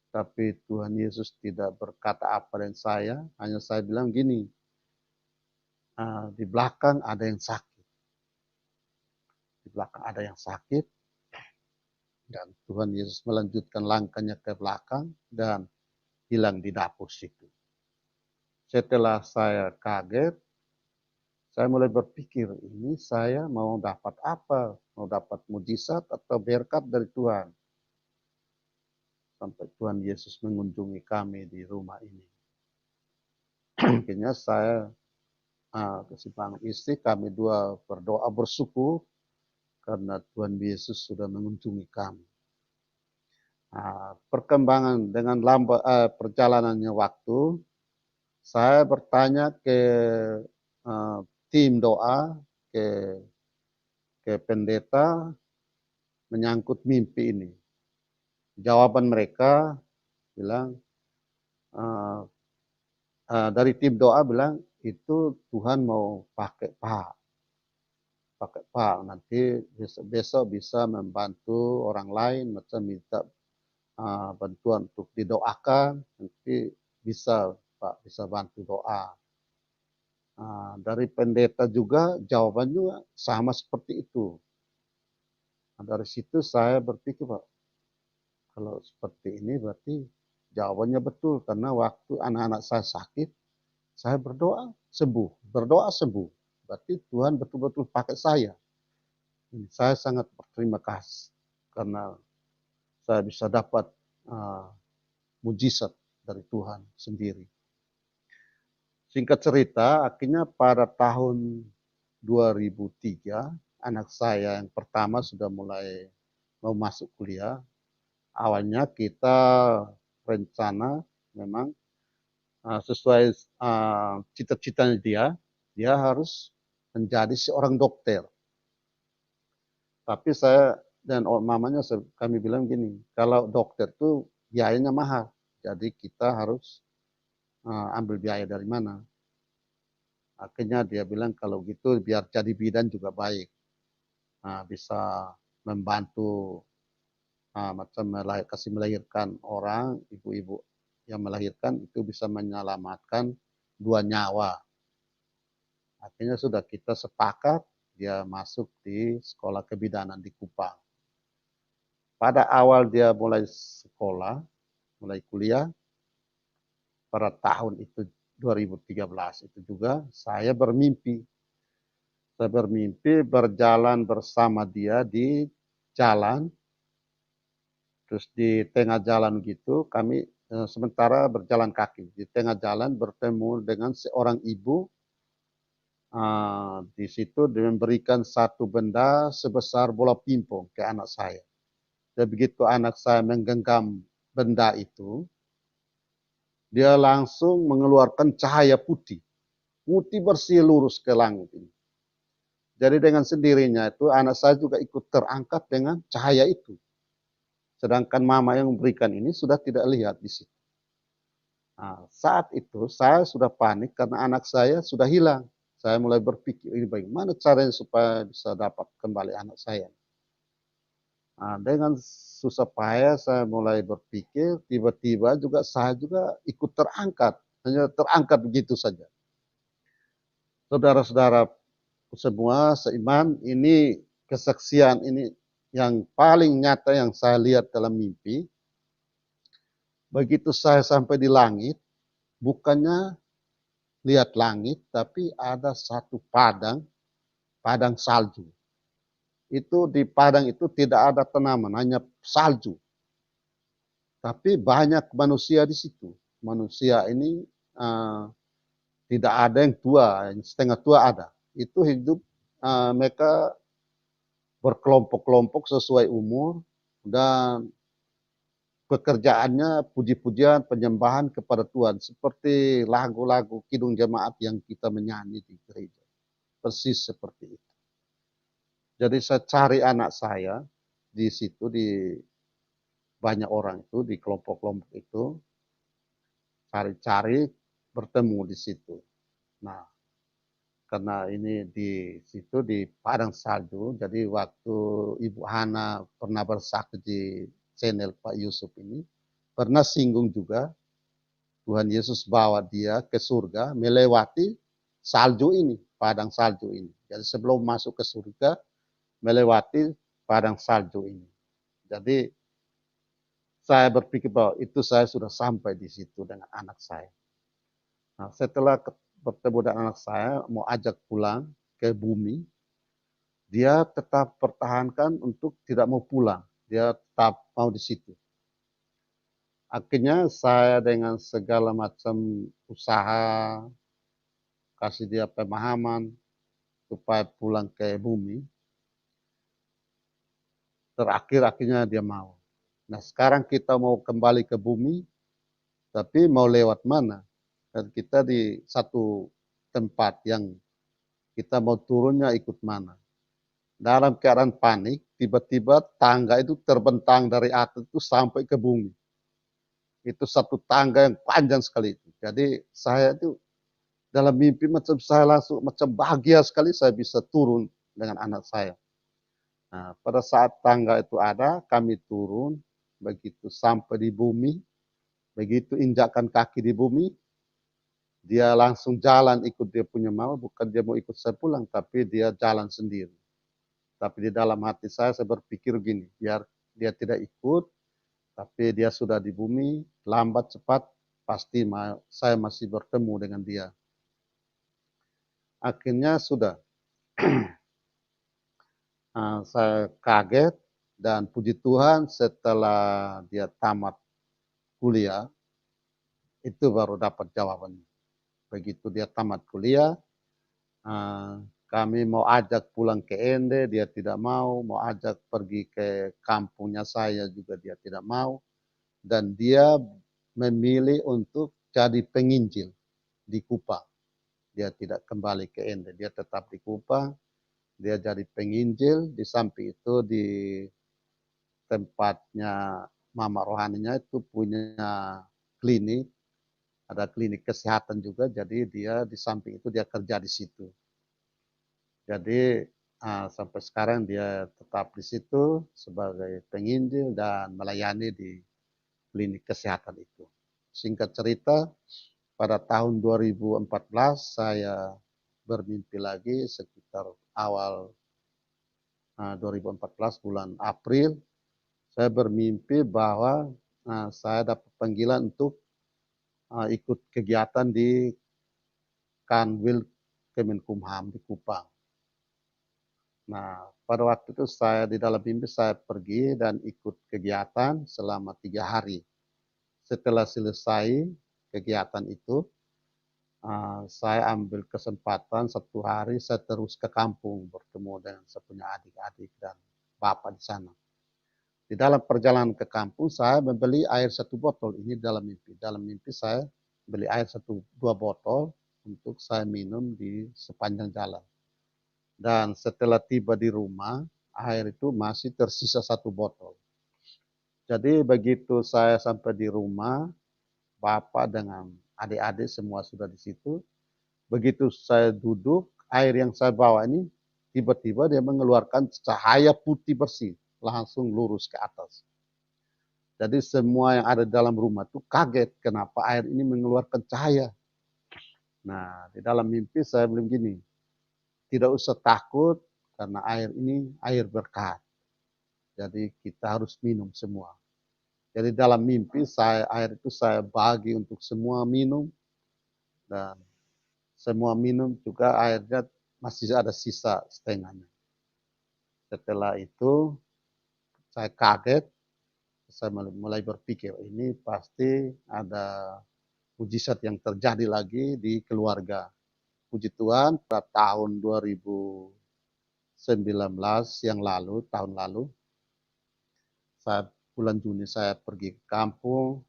tapi Tuhan Yesus tidak berkata apa dengan saya. Hanya saya bilang gini, di belakang ada yang sakit. Di belakang ada yang sakit, dan Tuhan Yesus melanjutkan langkahnya ke belakang dan hilang di dapur situ. Setelah saya kaget, saya mulai berpikir, ini saya mau dapat apa? Mau dapat mujizat atau berkat dari Tuhan? Sampai Tuhan Yesus mengunjungi kami di rumah ini. Akhirnya saya kesimpangan istri, kami dua berdoa bersyukur karena Tuhan Yesus sudah mengunjungi kami. Perkembangan dengan perjalanannya waktu, saya bertanya ke tim doa, ke pendeta menyangkut mimpi ini. Jawaban mereka bilang, dari tim doa bilang, itu Tuhan mau pakai Pak. Nanti besok bisa membantu orang lain, macam minta bantuan untuk didoakan, nanti bisa Pak, bisa bantu doa. Dari pendeta juga jawabannya sama seperti itu. Dari situ saya berpikir, Pak, kalau seperti ini berarti jawabannya betul, karena waktu anak-anak saya sakit, saya berdoa sembuh. Berarti Tuhan betul-betul pakai saya. Saya sangat berterima kasih karena saya bisa dapat mujizat dari Tuhan sendiri. Singkat cerita, akhirnya pada tahun 2003, anak saya yang pertama sudah mulai mau masuk kuliah. Awalnya kita rencana memang sesuai cita-citanya dia harus menjadi seorang dokter. Tapi saya dan mamanya kami bilang gini, kalau dokter itu biayanya mahal, jadi kita harus ambil biaya dari mana. Akhirnya dia bilang kalau gitu biar jadi bidan juga baik, bisa membantu macam kasih melahirkan orang, ibu-ibu yang melahirkan itu bisa menyelamatkan 2 nyawa. Akhirnya sudah kita sepakat dia masuk di sekolah kebidanan di Kupang. Pada awal dia mulai sekolah, mulai kuliah, pada tahun itu 2013 itu juga saya bermimpi. Saya bermimpi berjalan bersama dia di jalan, terus di tengah jalan gitu kami sementara berjalan kaki. Di tengah jalan bertemu dengan seorang ibu Di situ dia memberikan satu benda sebesar bola pimpong ke anak saya. Dan begitu anak saya menggenggam benda itu, dia langsung mengeluarkan cahaya putih. Putih bersih lurus ke langit ini. Jadi dengan sendirinya itu anak saya juga ikut terangkat dengan cahaya itu. Sedangkan mama yang memberikan ini sudah tidak lihat di situ. Nah, saat itu saya sudah panik karena anak saya sudah hilang. Saya mulai berpikir ini bagaimana caranya supaya bisa dapat kembali anak saya. Nah, dengan susah payah saya mulai berpikir, tiba-tiba juga saya juga ikut terangkat. Hanya terangkat begitu saja. Saudara-saudara semua seiman, ini kesaksian ini yang paling nyata yang saya lihat dalam mimpi. Begitu saya sampai di langit, bukannya lihat langit, tapi ada satu padang salju. Itu di padang itu tidak ada tanaman, hanya salju. Tapi banyak manusia di situ. Manusia ini tidak ada yang tua, yang setengah tua ada. Itu hidup mereka berkelompok-kelompok sesuai umur dan pekerjaannya puji-pujian, penyembahan kepada Tuhan. Seperti lagu-lagu kidung jemaat yang kita menyanyi di gereja. Persis seperti itu. Jadi saya cari anak saya di situ, di banyak orang itu, di kelompok-kelompok itu. Cari-cari, bertemu di situ. Nah, karena ini di situ di padang salju, jadi waktu Ibu Hana pernah bersaksi di channel Pak Yusuf ini, pernah singgung juga Tuhan Yesus bawa dia ke surga melewati salju ini, padang salju ini. Jadi sebelum masuk ke surga, melewati padang salju ini. Jadi saya berpikir bahwa itu saya sudah sampai di situ dengan anak saya. Nah, setelah bertemu dengan anak saya, mau ajak pulang ke bumi, dia tetap pertahankan untuk tidak mau pulang. Dia tetap mau di situ. Akhirnya saya dengan segala macam usaha, kasih dia pemahaman supaya pulang ke bumi. Terakhir akhirnya dia mau. Nah sekarang kita mau kembali ke bumi, tapi mau lewat mana? Dan kita di satu tempat yang kita mau turunnya ikut mana. Dalam keadaan panik, tiba-tiba tangga itu terbentang dari atas itu sampai ke bumi. Itu satu tangga yang panjang sekali itu. Jadi saya itu dalam mimpi macam saya langsung macam bahagia sekali saya bisa turun dengan anak saya. Nah, pada saat tangga itu ada, kami turun, begitu sampai di bumi, begitu injakan kaki di bumi, dia langsung jalan ikut dia punya mau, bukan dia mau ikut saya pulang, tapi dia jalan sendiri. Tapi di dalam hati saya berpikir gini, biar dia tidak ikut, tapi dia sudah di bumi, lambat cepat, pasti saya masih bertemu dengan dia. Akhirnya sudah, saya kaget dan puji Tuhan setelah dia tamat kuliah, itu baru dapat jawabannya. Begitu dia tamat kuliah, kami mau ajak pulang ke Ende, dia tidak mau ajak pergi ke kampungnya saya juga dia tidak mau, dan dia memilih untuk jadi penginjil di Kupang. Dia tidak kembali ke Ende, dia tetap di Kupang, dia jadi penginjil, di samping itu di tempatnya mama rohaninya itu punya klinik, ada klinik kesehatan juga, jadi dia di samping itu dia kerja di situ. Jadi sampai sekarang dia tetap di situ sebagai penginjil dan melayani di klinik kesehatan itu. Singkat cerita, pada tahun 2014 saya bermimpi lagi sekitar awal 2014 bulan April, saya bermimpi bahwa saya dapat panggilan untuk ikut kegiatan di Kanwil Kemenkumham di Kupang. Nah, pada waktu itu saya di dalam mimpi saya pergi dan ikut kegiatan selama 3 hari. Setelah selesai kegiatan itu, saya ambil kesempatan satu hari saya terus ke kampung bertemu dengan saya punya adik-adik dan bapak di sana. Di dalam perjalanan ke kampung saya membeli air 1 botol, ini dalam mimpi. Dalam mimpi saya beli air 2 botol untuk saya minum di sepanjang jalan. Dan setelah tiba di rumah, air itu masih tersisa 1 botol. Jadi begitu saya sampai di rumah, bapak dengan adik-adik semua sudah di situ. Begitu saya duduk, air yang saya bawa ini tiba-tiba dia mengeluarkan cahaya putih bersih, langsung lurus ke atas. Jadi semua yang ada dalam rumah itu kaget kenapa air ini mengeluarkan cahaya. Nah, di dalam mimpi saya bilang gini, tidak usah takut karena air ini air berkat. Jadi kita harus minum semua. Jadi dalam mimpi air itu saya bagi untuk semua minum dan semua minum juga airnya masih ada sisa setengahnya. Setelah itu saya kaget, saya mulai berpikir ini pasti ada mujizat yang terjadi lagi di keluarga. Puji Tuhan pada tahun 2019 yang lalu, tahun lalu, saat bulan Juni saya pergi ke kampung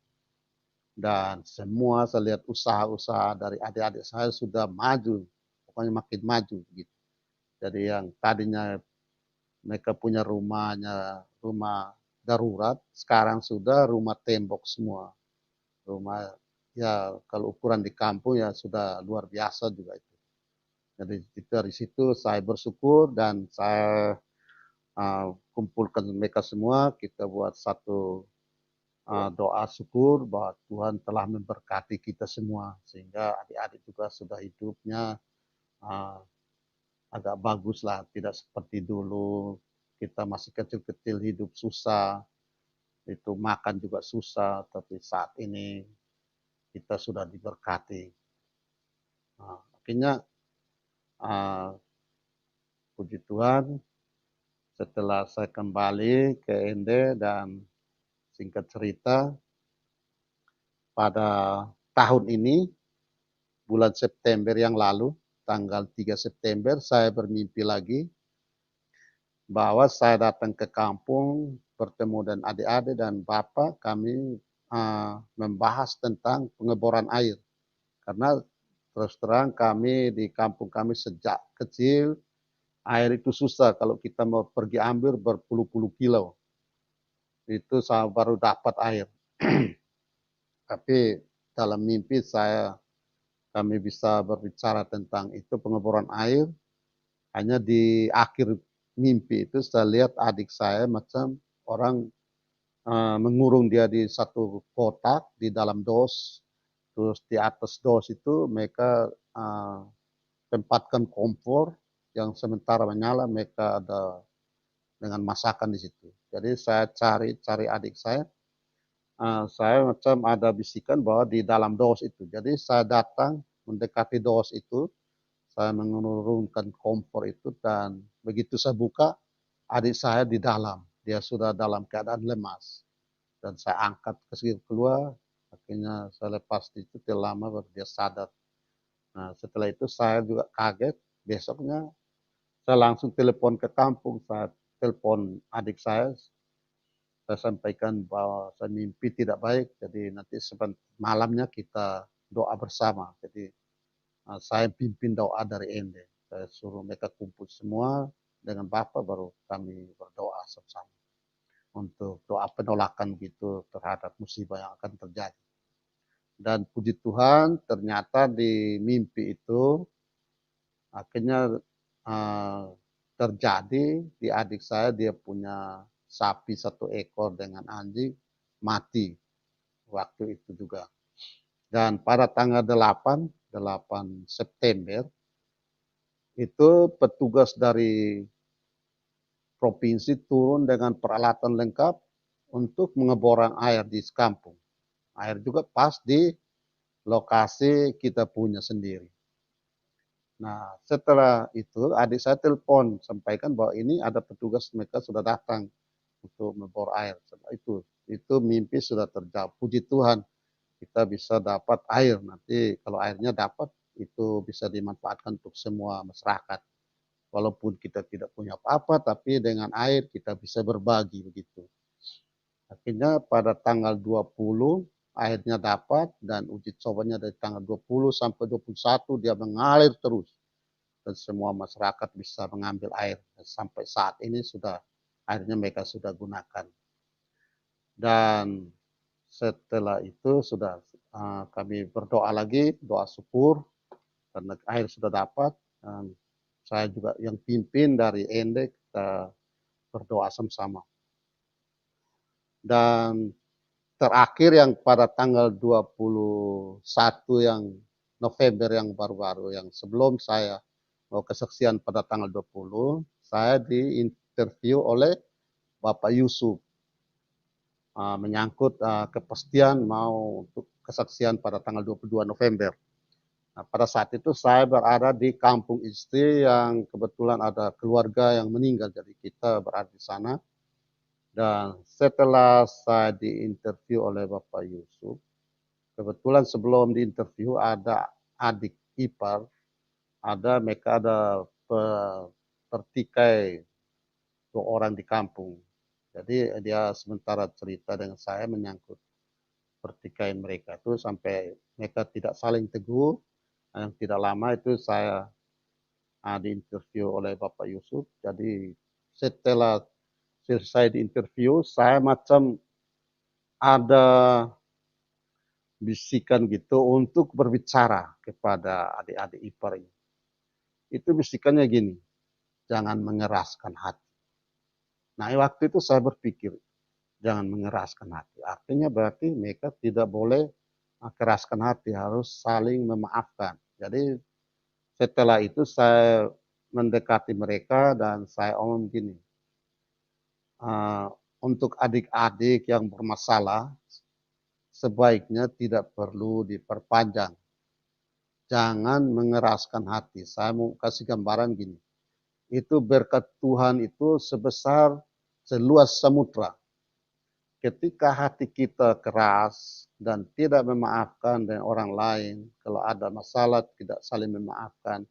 dan semua saya lihat usaha-usaha dari adik-adik saya sudah maju, pokoknya makin maju gitu. Jadi yang tadinya mereka punya rumah darurat, sekarang sudah rumah tembok semua. Rumah ya kalau ukuran di kampung ya sudah luar biasa juga itu. Jadi dari situ saya bersyukur dan saya kumpulkan mereka semua, kita buat satu doa syukur bahwa Tuhan telah memberkati kita semua sehingga adik-adik juga sudah hidupnya uh, agak bagus lah, tidak seperti dulu kita masih kecil-kecil hidup susah, itu makan juga susah, tapi saat ini kita sudah diberkati. Akhirnya puji Tuhan, setelah saya kembali ke Ende dan singkat cerita, pada tahun ini, bulan September yang lalu, tanggal 3 September, saya bermimpi lagi bahwa saya datang ke kampung, bertemu dengan adik-adik dan bapak, kami membahas tentang pengeboran air. Karena terus terang kami di kampung kami sejak kecil, air itu susah kalau kita mau pergi ambil berpuluh-puluh kilo. Itu saya baru dapat air. Tapi dalam mimpi kami bisa berbicara tentang itu pengeboran air. Hanya di akhir mimpi itu saya lihat adik saya macam orang mengurung dia di satu kotak di dalam dos. Terus di atas dos itu mereka tempatkan kompor yang sementara menyala, mereka ada dengan masakan di situ. Jadi saya cari adik saya macam ada bisikan bahwa di dalam dos itu. Jadi saya datang mendekati dos itu, saya menurunkan kompor itu dan begitu saya buka, adik saya di dalam. Dia sudah dalam keadaan lemas. Dan saya angkat keluar, akhirnya saya lepas itu tidak lama baru dia sadar. Nah, setelah itu saya juga kaget. Besoknya saya langsung telepon ke kampung, saya telepon adik saya sampaikan bahwa saya mimpi tidak baik, jadi nanti malamnya kita doa bersama. Jadi saya pimpin doa dari Ende. Saya suruh mereka kumpul semua dengan Bapak, baru kami berdoa sama-sama untuk doa penolakan gitu terhadap musibah yang akan terjadi. Dan puji Tuhan ternyata di mimpi itu akhirnya terjadi di adik saya, dia punya sapi 1 ekor dengan anjing mati waktu itu juga. Dan pada tanggal 8 September itu petugas dari provinsi turun dengan peralatan lengkap untuk mengeboran air di kampung. Air juga pas di lokasi kita punya sendiri. Nah, setelah itu adik saya telepon sampaikan bahwa ini ada petugas mereka sudah datang untuk membor air. Itu mimpi sudah terjawab. Puji Tuhan kita bisa dapat air. Nanti kalau airnya dapat itu bisa dimanfaatkan untuk semua masyarakat. Walaupun kita tidak punya apa-apa, tapi dengan air kita bisa berbagi begitu. Akhirnya pada tanggal 20 airnya dapat dan uji cobanya dari tanggal 20 sampai 21 dia mengalir terus. Dan semua masyarakat bisa mengambil air. Dan sampai saat ini sudah airnya mereka sudah gunakan. Dan setelah itu sudah kami berdoa lagi, doa syukur karena air sudah dapat. Dan saya juga yang pimpin dari Ende, kita berdoa sama-sama. Dan terakhir yang pada tanggal 21 yang November yang baru-baru, yang sebelum saya mau kesaksian pada tanggal 20, saya diinterview oleh Bapak Yusuf. Menyangkut kepastian mau untuk kesaksian pada tanggal 22 November. Nah, pada saat itu saya berada di kampung istri yang kebetulan ada keluarga yang meninggal, jadi kita berada di sana. Dan setelah saya diinterview oleh Bapak Yusuf, kebetulan sebelum diinterview ada adik ipar, mereka ada pertikai 2 orang di kampung. Jadi dia sementara cerita dengan saya menyangkut pertikaian mereka itu sampai mereka tidak saling teguh. Yang tidak lama itu saya diinterview oleh Bapak Yusuf. Jadi setelah selesai diinterview, saya macam ada bisikan gitu untuk berbicara kepada adik-adik ipar ini. Itu bisikannya gini, jangan mengeraskan hati. Nah, waktu itu saya berpikir, jangan mengeraskan hati. Artinya berarti mereka tidak boleh keraskan hati, harus saling memaafkan. Jadi setelah itu saya mendekati mereka dan saya omong gini, untuk adik-adik yang bermasalah, sebaiknya tidak perlu diperpanjang. Jangan mengeraskan hati. Saya mau kasih gambaran gini, itu berkat Tuhan itu sebesar seluas samudra. Ketika hati kita keras dan tidak memaafkan dengan orang lain, kalau ada masalah tidak saling memaafkan,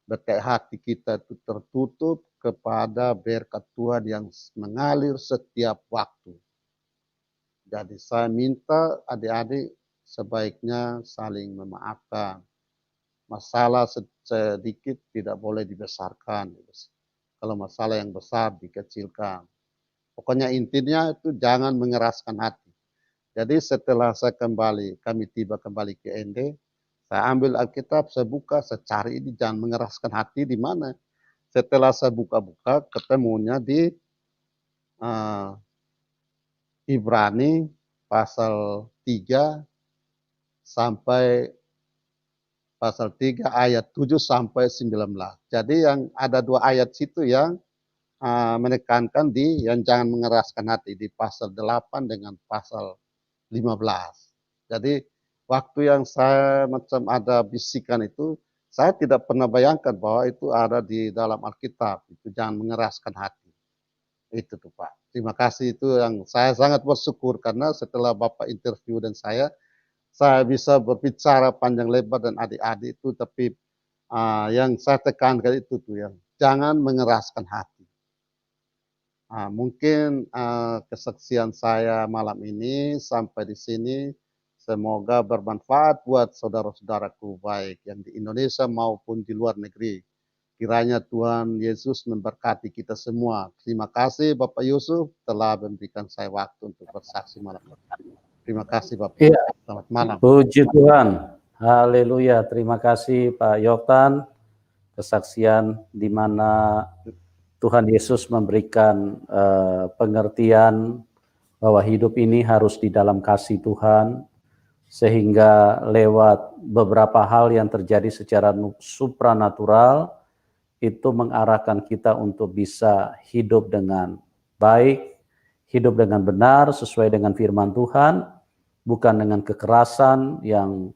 berarti hati kita itu tertutup kepada berkat Tuhan yang mengalir setiap waktu. Jadi saya minta adik-adik sebaiknya saling memaafkan. Masalah sedikit tidak boleh dibesarkan. Kalau masalah yang besar dikecilkan. Pokoknya intinya itu jangan mengeraskan hati. Jadi setelah kami tiba kembali ke Ende, saya ambil Alkitab, saya buka, saya cari ini jangan mengeraskan hati di mana. Setelah saya buka-buka, ketemunya di Ibrani pasal 3 sampai pasal 3 ayat 7 sampai 19. Jadi yang ada 2 ayat situ yang menekankan di yang jangan mengeraskan hati di pasal 8 dengan pasal 15. Jadi waktu yang saya macam ada bisikan itu, saya tidak pernah bayangkan bahwa itu ada di dalam Alkitab. Itu jangan mengeraskan hati. Itu tuh Pak. Terima kasih, itu yang saya sangat bersyukur karena setelah Bapak interview dan saya bisa berbicara panjang lebar dan adik-adik itu, tapi yang saya tekankan itu tuh yang jangan mengeraskan hati. Mungkin kesaksian saya malam ini sampai di sini. Semoga bermanfaat buat saudara-saudaraku baik yang di Indonesia maupun di luar negeri. Kiranya Tuhan Yesus memberkati kita semua. Terima kasih Bapak Yusuf telah memberikan saya waktu untuk bersaksi malam ini. Terima kasih Bapak. Iya. Selamat malam. Puji Tuhan. Haleluya. Terima kasih Pak Yoktan. Kesaksian di mana Tuhan Yesus memberikan pengertian bahwa hidup ini harus di dalam kasih Tuhan, sehingga lewat beberapa hal yang terjadi secara supranatural itu mengarahkan kita untuk bisa hidup dengan baik, hidup dengan benar sesuai dengan firman Tuhan, bukan dengan kekerasan yang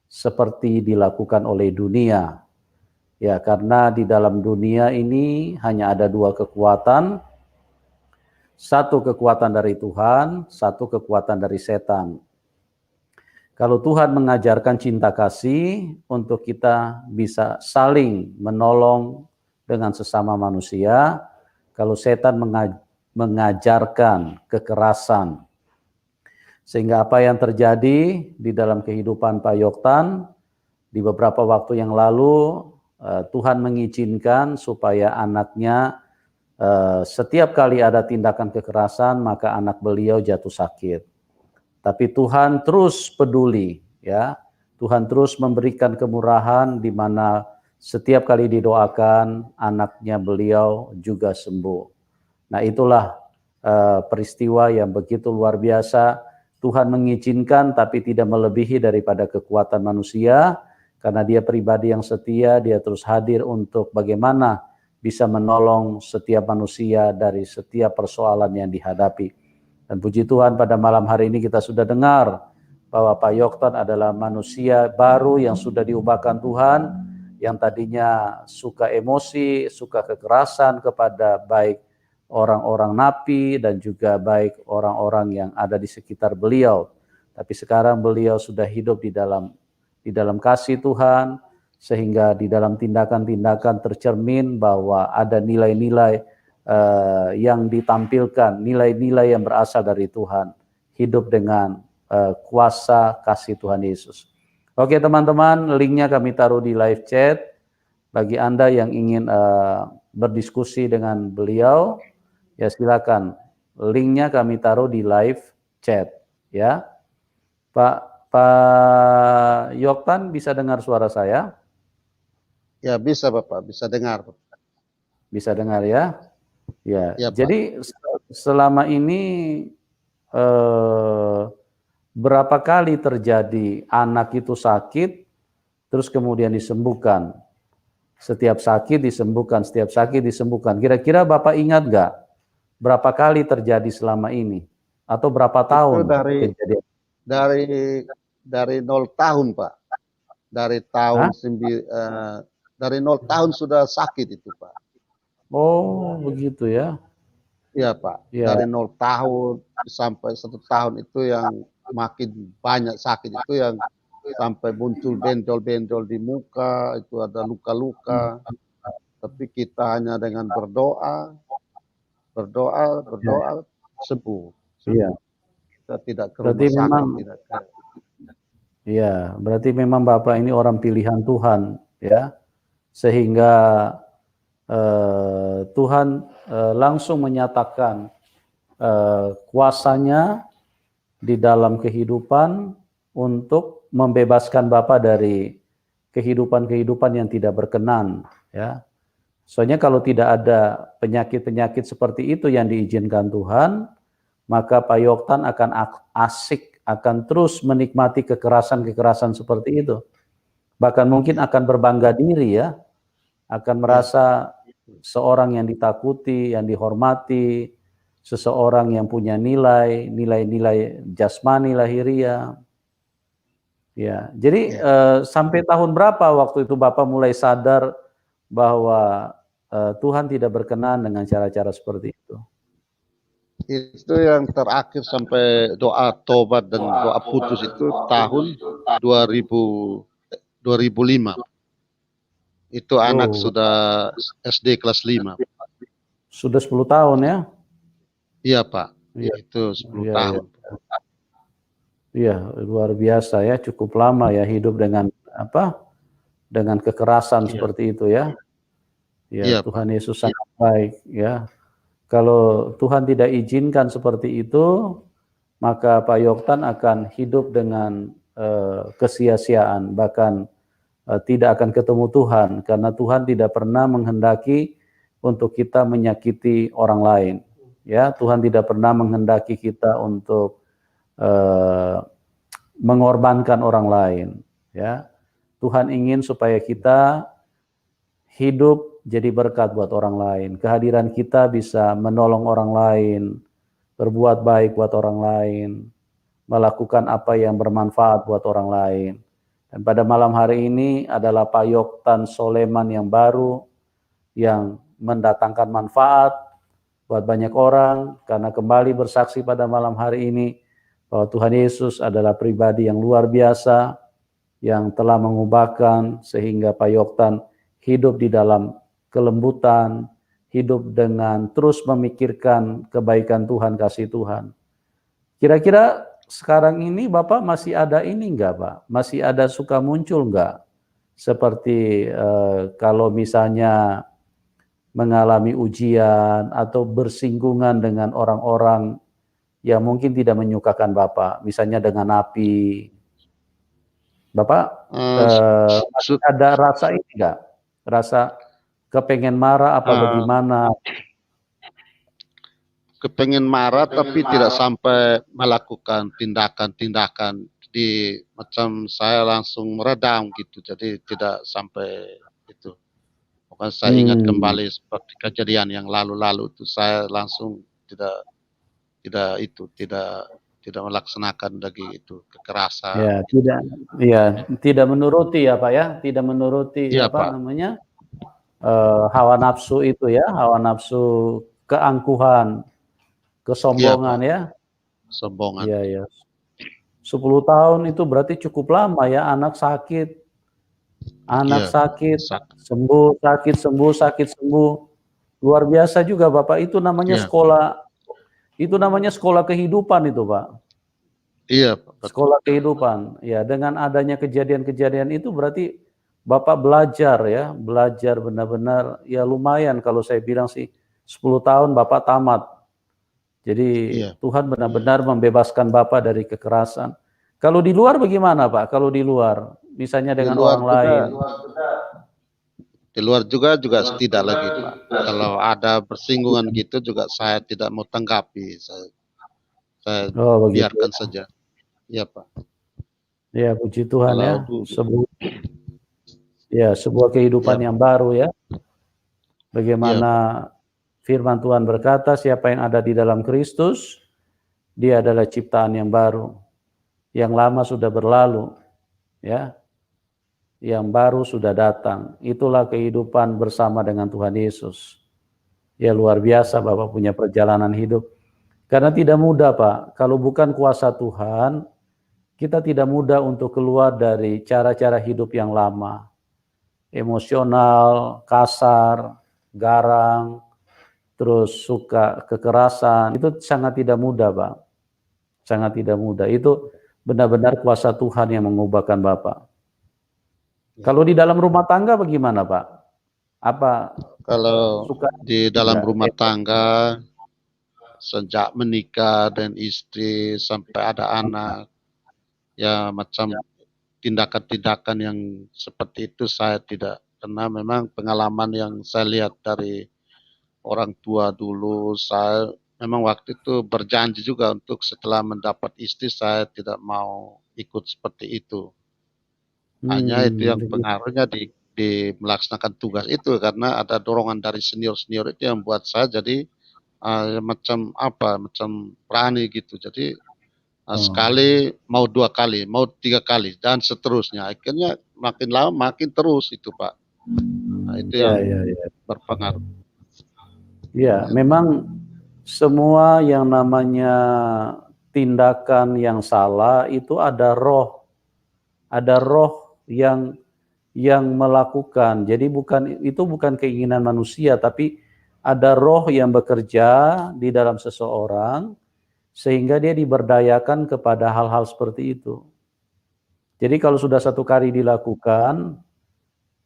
seperti dilakukan oleh dunia. Ya, karena di dalam dunia ini hanya ada 2 kekuatan. Satu kekuatan dari Tuhan, satu kekuatan dari setan. Kalau Tuhan mengajarkan cinta kasih untuk kita bisa saling menolong dengan sesama manusia, kalau setan mengajarkan kekerasan, sehingga apa yang terjadi di dalam kehidupan Pak Yoktan di beberapa waktu yang lalu, Tuhan mengizinkan supaya anaknya setiap kali ada tindakan kekerasan maka anak beliau jatuh sakit. Tapi Tuhan terus peduli, ya. Tuhan terus memberikan kemurahan di mana setiap kali didoakan anaknya beliau juga sembuh. Nah, itulah peristiwa yang begitu luar biasa. Tuhan mengizinkan tapi tidak melebihi daripada kekuatan manusia, karena dia pribadi yang setia, dia terus hadir untuk bagaimana bisa menolong setiap manusia dari setiap persoalan yang dihadapi. Dan puji Tuhan pada malam hari ini kita sudah dengar bahwa Pak Yoktan adalah manusia baru yang sudah diubahkan Tuhan, yang tadinya suka emosi, suka kekerasan kepada baik orang-orang napi dan juga baik orang-orang yang ada di sekitar beliau. Tapi sekarang beliau sudah hidup di dalam kasih Tuhan, sehingga di dalam tindakan-tindakan tercermin bahwa ada nilai-nilai yang ditampilkan, nilai-nilai yang berasal dari Tuhan, hidup dengan kuasa kasih Tuhan Yesus. Oke teman-teman, linknya kami taruh di live chat. Bagi Anda yang ingin berdiskusi dengan beliau, ya silakan. Linknya kami taruh di live chat, ya. Pak Yoktan bisa dengar suara saya? Ya bisa Bapak, bisa dengar. Bisa dengar ya? Ya, Ya, Pak. jadi selama ini berapa kali terjadi anak itu sakit, terus kemudian disembuhkan. Setiap sakit disembuhkan, setiap sakit disembuhkan. Kira-kira Bapak ingat nggak berapa kali terjadi selama ini? Atau berapa tahun Itu kejadian? dari 0 tahun, Pak. Dari Hah? tahun dari 0 tahun sudah sakit itu, Pak. Oh, begitu ya. Iya, Pak. Ya, Dari 0 tahun sampai 1 tahun itu yang makin banyak sakit, itu yang sampai muncul benjol-benjol di muka, itu ada luka-luka. Tapi kita hanya dengan berdoa, ya, sembuh. iya. Kita tidak ke Berarti rumah memang, sakit, tidak ke. ya, berarti memang Bapak ini orang pilihan Tuhan, ya, sehingga Tuhan langsung menyatakan kuasanya di dalam kehidupan untuk membebaskan Bapak dari kehidupan-kehidupan yang tidak berkenan, ya. Soalnya kalau tidak ada penyakit-penyakit seperti itu yang diizinkan Tuhan, maka Pak Yoktan akan asik, akan terus menikmati kekerasan-kekerasan seperti itu. Bahkan mungkin akan berbangga diri, ya, akan Ya, merasa seorang yang ditakuti, yang dihormati, seseorang yang punya nilai-nilai jasmani lahiriah. Ya, jadi ya. sampai tahun berapa waktu itu Bapak mulai sadar bahwa Tuhan tidak berkenan dengan cara-cara seperti itu? Itu yang terakhir sampai doa tobat dan doa putus itu tahun 2000, 2005. Itu anak Oh, sudah SD kelas 5. sudah 10 tahun ya? Iya, Pak. Iya, Itu 10 iya, iya. tahun. Iya, luar biasa ya, cukup lama ya hidup dengan apa? Dengan kekerasan Iya. seperti itu ya. Ya, Iya, Pak. Tuhan Yesus sangat baik ya. Kalau Tuhan tidak izinkan seperti itu, maka Pak Yoktan akan hidup dengan kesia-siaan, bahkan tidak akan ketemu Tuhan, karena Tuhan tidak pernah menghendaki untuk kita menyakiti orang lain. Ya, Tuhan tidak pernah menghendaki kita untuk mengorbankan orang lain. Ya, Tuhan ingin supaya kita hidup jadi berkat buat orang lain. Kehadiran kita bisa menolong orang lain, berbuat baik buat orang lain, melakukan apa yang bermanfaat buat orang lain. Dan pada malam hari ini adalah Pak Yoktan Soleman yang baru, yang mendatangkan manfaat buat banyak orang, karena kembali bersaksi pada malam hari ini bahwa Tuhan Yesus adalah pribadi yang luar biasa, yang telah mengubahkan sehingga Pak Yoktan hidup di dalam kelembutan, hidup dengan terus memikirkan kebaikan Tuhan, kasih Tuhan. Kira-kira sekarang ini Bapak masih ada ini enggak Pak? Masih ada suka muncul enggak? Seperti kalau misalnya mengalami ujian atau bersinggungan dengan orang-orang yang mungkin tidak menyukakan Bapak, misalnya dengan api. Bapak masih ada rasa ini enggak? Rasa kepengen marah apa bagaimana? Kepengen marah tapi tidak sampai melakukan tindakan-tindakan di macam saya langsung meredam gitu, jadi tidak sampai itu. Bukan saya ingat kembali seperti kejadian yang lalu-lalu itu saya langsung tidak melaksanakan lagi itu kekerasan. Ya, tidak menuruti ya Pak ya, tidak menuruti Iya, apa Pak. namanya hawa nafsu itu ya, hawa nafsu keangkuhan, kesombongan ya. Sombongan. Iya ya. 10 tahun itu berarti cukup lama ya, anak sakit, sembuh, sakit, sembuh. Luar biasa juga Bapak, itu namanya sekolah, itu namanya sekolah kehidupan itu Pak. Iya Pak. Sekolah kehidupan. Ya, dengan adanya kejadian-kejadian itu berarti Bapak belajar ya, belajar benar-benar ya lumayan kalau saya bilang sih 10 tahun Bapak tamat. Jadi Tuhan benar-benar membebaskan Bapak dari kekerasan. Kalau di luar bagaimana Pak? Kalau di luar, misalnya dengan orang lain. Di luar juga tidak lagi Pak. Kalau ada bersinggungan gitu juga saya tidak mau tanggapi. Saya biarkan saja. Iya Pak. Ya puji Tuhan ya. Sebuah kehidupan yang baru ya. Bagaimana firman Tuhan berkata, siapa yang ada di dalam Kristus, dia adalah ciptaan yang baru. Yang lama sudah berlalu, ya. Yang baru sudah datang. Itulah kehidupan bersama dengan Tuhan Yesus. Ya luar biasa Bapak punya perjalanan hidup. Karena tidak mudah Pak, kalau bukan kuasa Tuhan, kita tidak mudah untuk keluar dari cara-cara hidup yang lama. Emosional, kasar, garang, terus suka kekerasan, itu sangat tidak mudah Pak. Sangat tidak mudah. Itu benar-benar kuasa Tuhan yang mengubahkan Bapak. Kalau di dalam rumah tangga bagaimana Pak? Apa kalau di dalam rumah tangga sejak menikah dan istri sampai ada anak, ya macam tindakan-tindakan yang seperti itu saya tidak, karena memang pengalaman yang saya lihat dari orang tua dulu, saya memang waktu itu berjanji juga untuk setelah mendapat istri saya tidak mau ikut seperti itu. Hanya itu yang pengaruhnya di melaksanakan tugas itu, karena ada dorongan dari senior-senior itu yang buat saya jadi macam berani gitu. Jadi sekali mau 2 kali, mau 3 kali dan seterusnya. Akhirnya makin lama makin terus itu Pak. Nah, itu yang berpengaruh. Ya, memang semua yang namanya tindakan yang salah itu ada roh yang melakukan. Jadi itu bukan keinginan manusia, tapi ada roh yang bekerja di dalam seseorang sehingga dia diberdayakan kepada hal-hal seperti itu. Jadi kalau sudah satu kali dilakukan,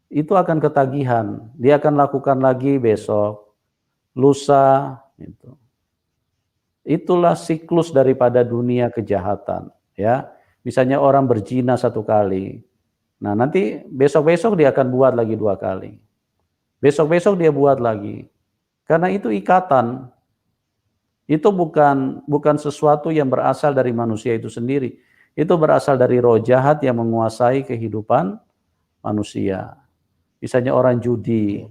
itu akan ketagihan. Dia akan lakukan lagi besok, lusa. Gitu. Itulah siklus daripada dunia kejahatan. Ya, misalnya orang berzina 1 kali. Nah nanti besok-besok dia akan buat lagi 2 kali. Besok-besok dia buat lagi. Karena itu ikatan. Itu bukan sesuatu yang berasal dari manusia itu sendiri. Itu berasal dari roh jahat yang menguasai kehidupan manusia. Misalnya orang judi.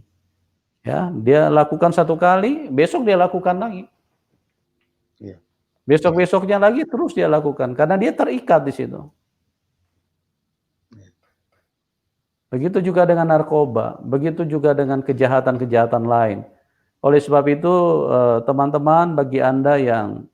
Ya, dia lakukan 1 kali, besok dia lakukan lagi. Besok-besoknya lagi terus dia lakukan karena dia terikat di situ. Begitu juga dengan narkoba, begitu juga dengan kejahatan-kejahatan lain. Oleh sebab itu teman-teman, bagi Anda yang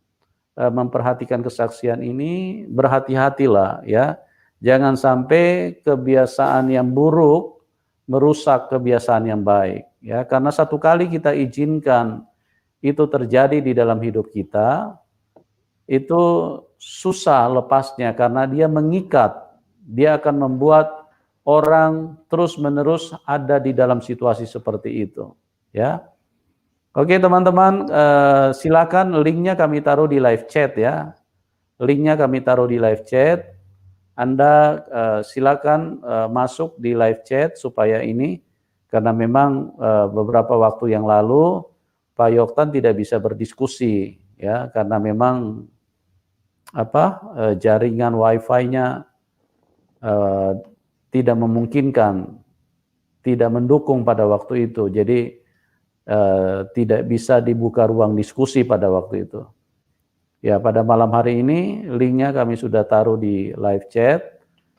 memperhatikan kesaksian ini, berhati-hatilah ya. Jangan sampai kebiasaan yang buruk merusak kebiasaan yang baik ya. Karena satu kali kita izinkan itu terjadi di dalam hidup kita, itu susah lepasnya karena dia mengikat. Dia akan membuat orang terus-menerus ada di dalam situasi seperti itu ya. Oke teman-teman, silakan linknya kami taruh di live chat ya. Linknya kami taruh di live chat. Anda silakan masuk di live chat supaya ini, karena memang beberapa waktu yang lalu Pak Yoktan tidak bisa berdiskusi ya, karena memang jaringan wifi-nya tidak memungkinkan, tidak mendukung pada waktu itu. Jadi tidak bisa dibuka ruang diskusi pada waktu itu. Ya, pada malam hari ini linknya kami sudah taruh di live chat.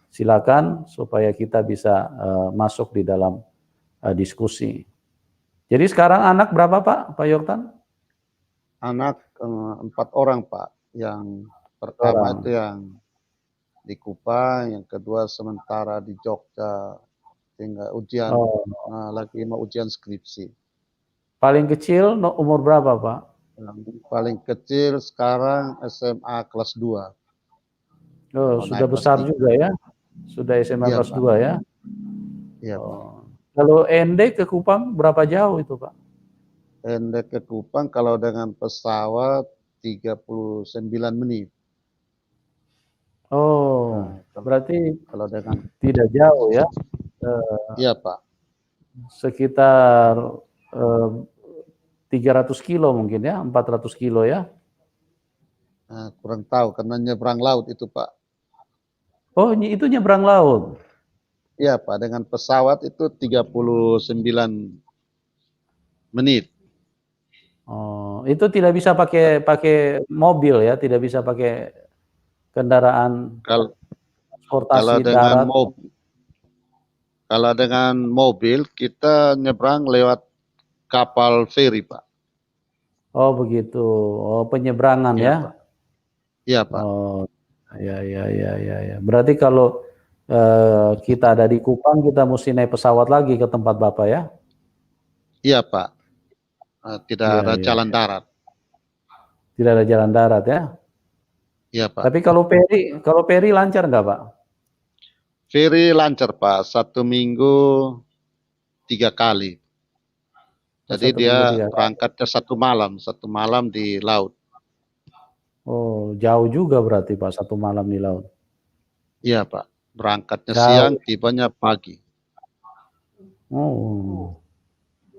Silakan supaya kita bisa masuk di dalam diskusi. Jadi sekarang anak berapa Pak Yoktan? Anak 4 orang Pak. Yang pertama itu yang di Kupang, yang kedua sementara di Jogja, tinggal ujian, lagi mau ujian skripsi. Paling kecil umur berapa Pak? Yang paling kecil sekarang SMA kelas 2. Oh, sudah besar juga ya? Sudah SMA kelas 2 ya? Iya Pak. Kalau Ende ke Kupang berapa jauh itu Pak? Ende ke Kupang kalau dengan pesawat 39 menit. Oh, berarti kalau dengan tidak jauh ya? Iya Pak. Sekitar 300 kilo mungkin ya, 400 kilo ya? Kurang tahu karena nyebrang laut itu Pak. Oh, itu nyebrang laut? Iya Pak, dengan pesawat itu 39 menit. Oh, itu tidak bisa pakai mobil ya, tidak bisa pakai kendaraan transportasi darat. Kalau dengan mobil kita nyebrang lewat kapal feri Pak. Oh begitu, oh penyeberangan ya? Pak. Iya Pak. Oh ya. Berarti kalau kita ada di Kupang, kita mesti naik pesawat lagi ke tempat Bapak ya? Iya Pak. Tidak ada jalan darat. Tidak ada jalan darat ya? Iya Pak. Tapi kalau peri lancar nggak Pak? Feri lancar Pak, 1 minggu 3 kali. Jadi dia berangkatnya 1 malam di laut. Oh, jauh juga berarti Pak, 1 malam di laut. Iya Pak, berangkatnya siang, tibanya pagi. Oh,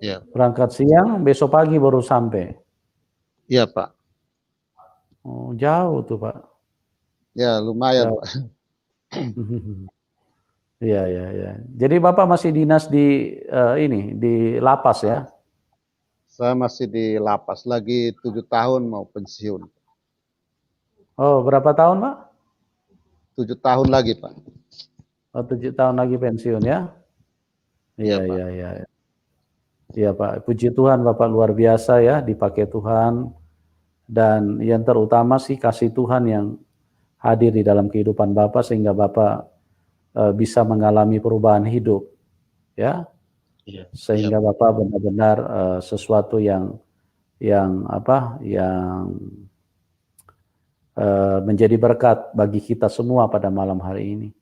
iya. Berangkat siang, besok pagi baru sampai. Iya Pak. Oh, jauh tuh Pak. Ya lumayan Pak. Iya. Jadi Bapak masih dinas di di lapas ya? Saya masih di lapas lagi 7 tahun mau pensiun. Oh, berapa tahun Pak? 7 tahun lagi Pak. Oh, 7 tahun lagi pensiun ya? Iya. Iya Pak, puji Tuhan Bapak luar biasa ya, dipakai Tuhan. Dan yang terutama sih kasih Tuhan yang hadir di dalam kehidupan Bapak sehingga Bapak bisa mengalami perubahan hidup ya. Sehingga Bapak benar-benar sesuatu yang menjadi berkat bagi kita semua pada malam hari ini.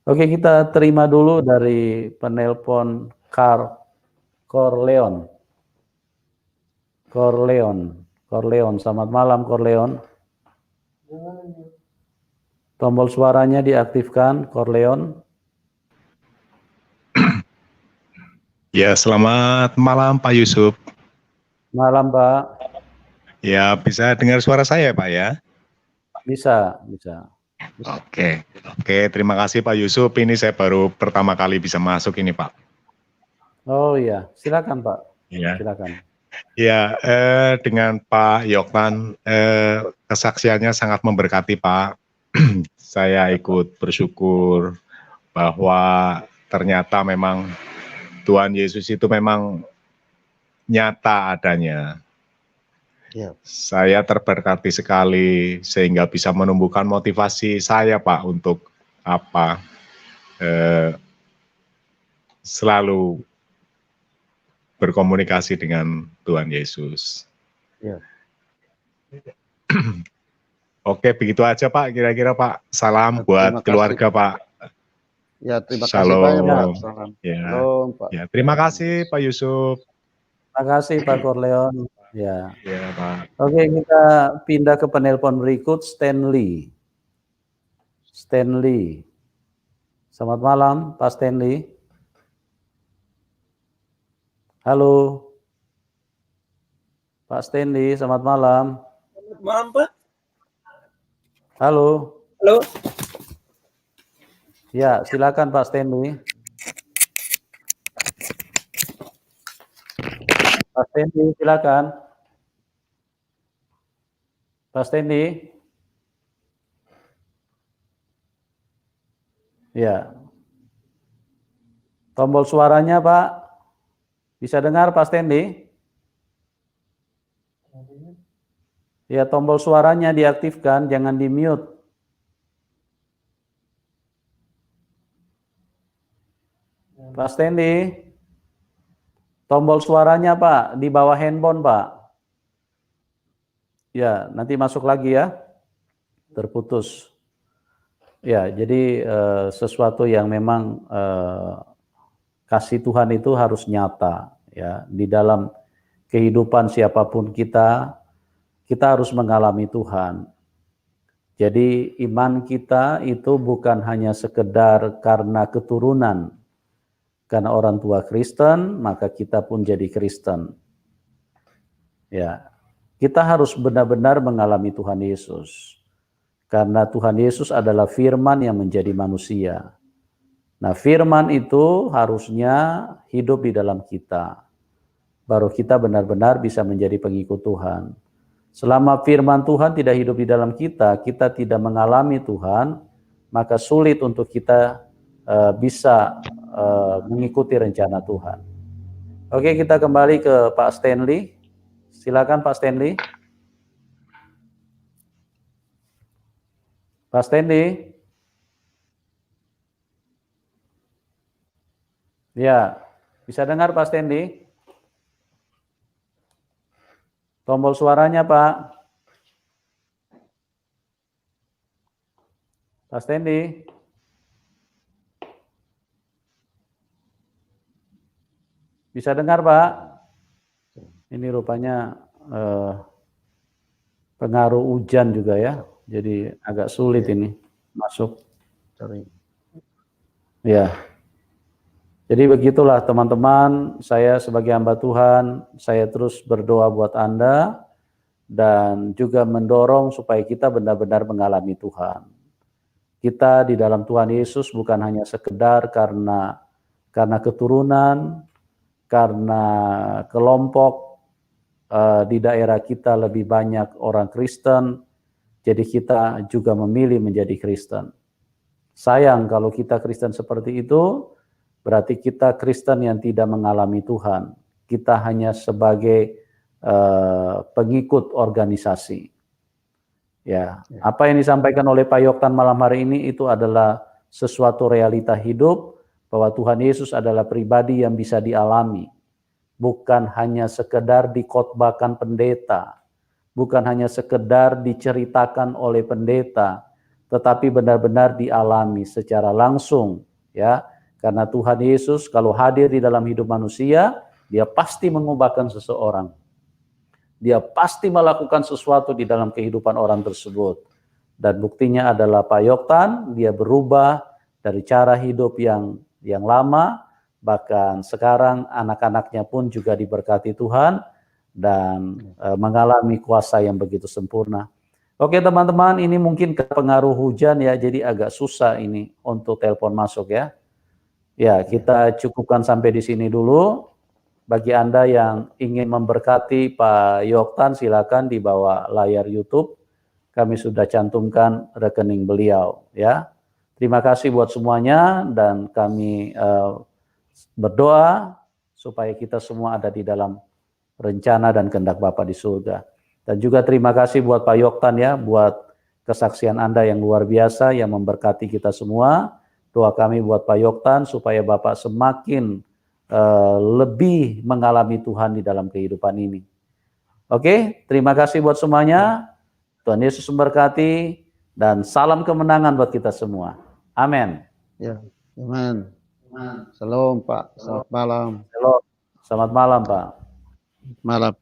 Oke, kita terima dulu dari penelpon Corleon. Selamat malam Corleon. Tombol suaranya diaktifkan Corleon. Ya, selamat malam Pak Yusuf. Malam Pak. Ya, bisa dengar suara saya Pak ya? Bisa. Oke, terima kasih Pak Yusuf. Ini saya baru pertama kali bisa masuk ini Pak. Oh iya, silakan Pak. Ya. Silakan. Ya, dengan Pak Yoktan, kesaksiannya sangat memberkati Pak. Saya ikut bersyukur bahwa ternyata memang Tuhan Yesus itu memang nyata adanya. Ya. Saya terberkati sekali sehingga bisa menumbuhkan motivasi saya, Pak, untuk selalu berkomunikasi dengan Tuhan Yesus. Ya. Oke, begitu aja Pak, kira-kira Pak. Salam Terima buat kasih. keluarga Pak. Ya, terima kasih banyak Pak. Shalom. Salam. Ya, Shalom Pak. ya, terima kasih Pak Yusuf. Terima kasih Pak Corleon. Ya. Ya Pak. Oke, kita pindah ke penelpon berikut, Stanley. Stanley. Selamat malam, Pak Stanley. Halo. Pak Stanley, selamat malam. Selamat malam, Pak. Halo. Halo. Ya, silakan Pak Stanley. Pak Stanley, silakan. Pak Stanley. Ya. Tombol suaranya, Pak. Bisa dengar, Pak Stanley? Ya, tombol suaranya diaktifkan, jangan di-mute. Pak Stanley. Tombol suaranya, Pak, di bawah handphone, Pak. Ya, nanti masuk lagi ya. Terputus. Ya, jadi sesuatu yang memang kasih Tuhan itu harus nyata ya di dalam kehidupan siapapun kita harus mengalami Tuhan. Jadi iman kita itu bukan hanya sekedar karena keturunan. Karena orang tua Kristen, maka kita pun jadi Kristen. Ya. Kita harus benar-benar mengalami Tuhan Yesus. Karena Tuhan Yesus adalah firman yang menjadi manusia. Nah, firman itu harusnya hidup di dalam kita. Baru kita benar-benar bisa menjadi pengikut Tuhan. Selama firman Tuhan tidak hidup di dalam kita tidak mengalami Tuhan, maka sulit untuk kita bisa mengikuti rencana Tuhan. Oke, kita kembali ke Pak Stanley. Silakan Pak Stanley. Pak Stanley. Ya, bisa dengar Pak Stanley? Tombol suaranya, Pak. Pak Stanley. Bisa dengar, Pak? Ini rupanya pengaruh hujan juga ya. Jadi agak sulit ini masuk. Sorry. Ya. Jadi begitulah teman-teman, saya sebagai hamba Tuhan, saya terus berdoa buat Anda dan juga mendorong supaya kita benar-benar mengalami Tuhan. Kita di dalam Tuhan Yesus bukan hanya sekedar karena keturunan, karena kelompok di daerah kita lebih banyak orang Kristen, jadi kita juga memilih menjadi Kristen. Sayang kalau kita Kristen seperti itu, berarti kita Kristen yang tidak mengalami Tuhan. Kita hanya sebagai pengikut organisasi. Ya, apa yang disampaikan oleh Pak Yoktan malam hari ini itu adalah sesuatu realita hidup bahwa Tuhan Yesus adalah pribadi yang bisa dialami. Bukan hanya sekedar dikhotbahkan pendeta, bukan hanya sekedar diceritakan oleh pendeta, tetapi benar-benar dialami secara langsung, ya. Karena Tuhan Yesus kalau hadir di dalam hidup manusia, dia pasti mengubahkan seseorang. Dia pasti melakukan sesuatu di dalam kehidupan orang tersebut. Dan buktinya adalah Pak Yoktan, dia berubah dari cara hidup yang lama, bahkan sekarang anak-anaknya pun juga diberkati Tuhan dan mengalami kuasa yang begitu sempurna. Oke teman-teman, ini mungkin pengaruh hujan ya, jadi agak susah ini untuk telepon masuk ya. Ya, kita cukupkan sampai di sini dulu. Bagi Anda yang ingin memberkati Pak Yoktan, silakan di bawah layar YouTube. Kami sudah cantumkan rekening beliau ya. Terima kasih buat semuanya dan kami berdoa supaya kita semua ada di dalam rencana dan kehendak Bapa di surga. Dan juga terima kasih buat Pak Yoktan ya, buat kesaksian Anda yang luar biasa, yang memberkati kita semua. Doa kami buat Pak Yoktan, supaya Bapak semakin lebih mengalami Tuhan di dalam kehidupan ini. Oke, terima kasih buat semuanya. Tuhan Yesus memberkati, dan salam kemenangan buat kita semua. Amin. Ya, amin. Shalom Pak, selamat malam. Shalom. Selamat malam Pak. Malam.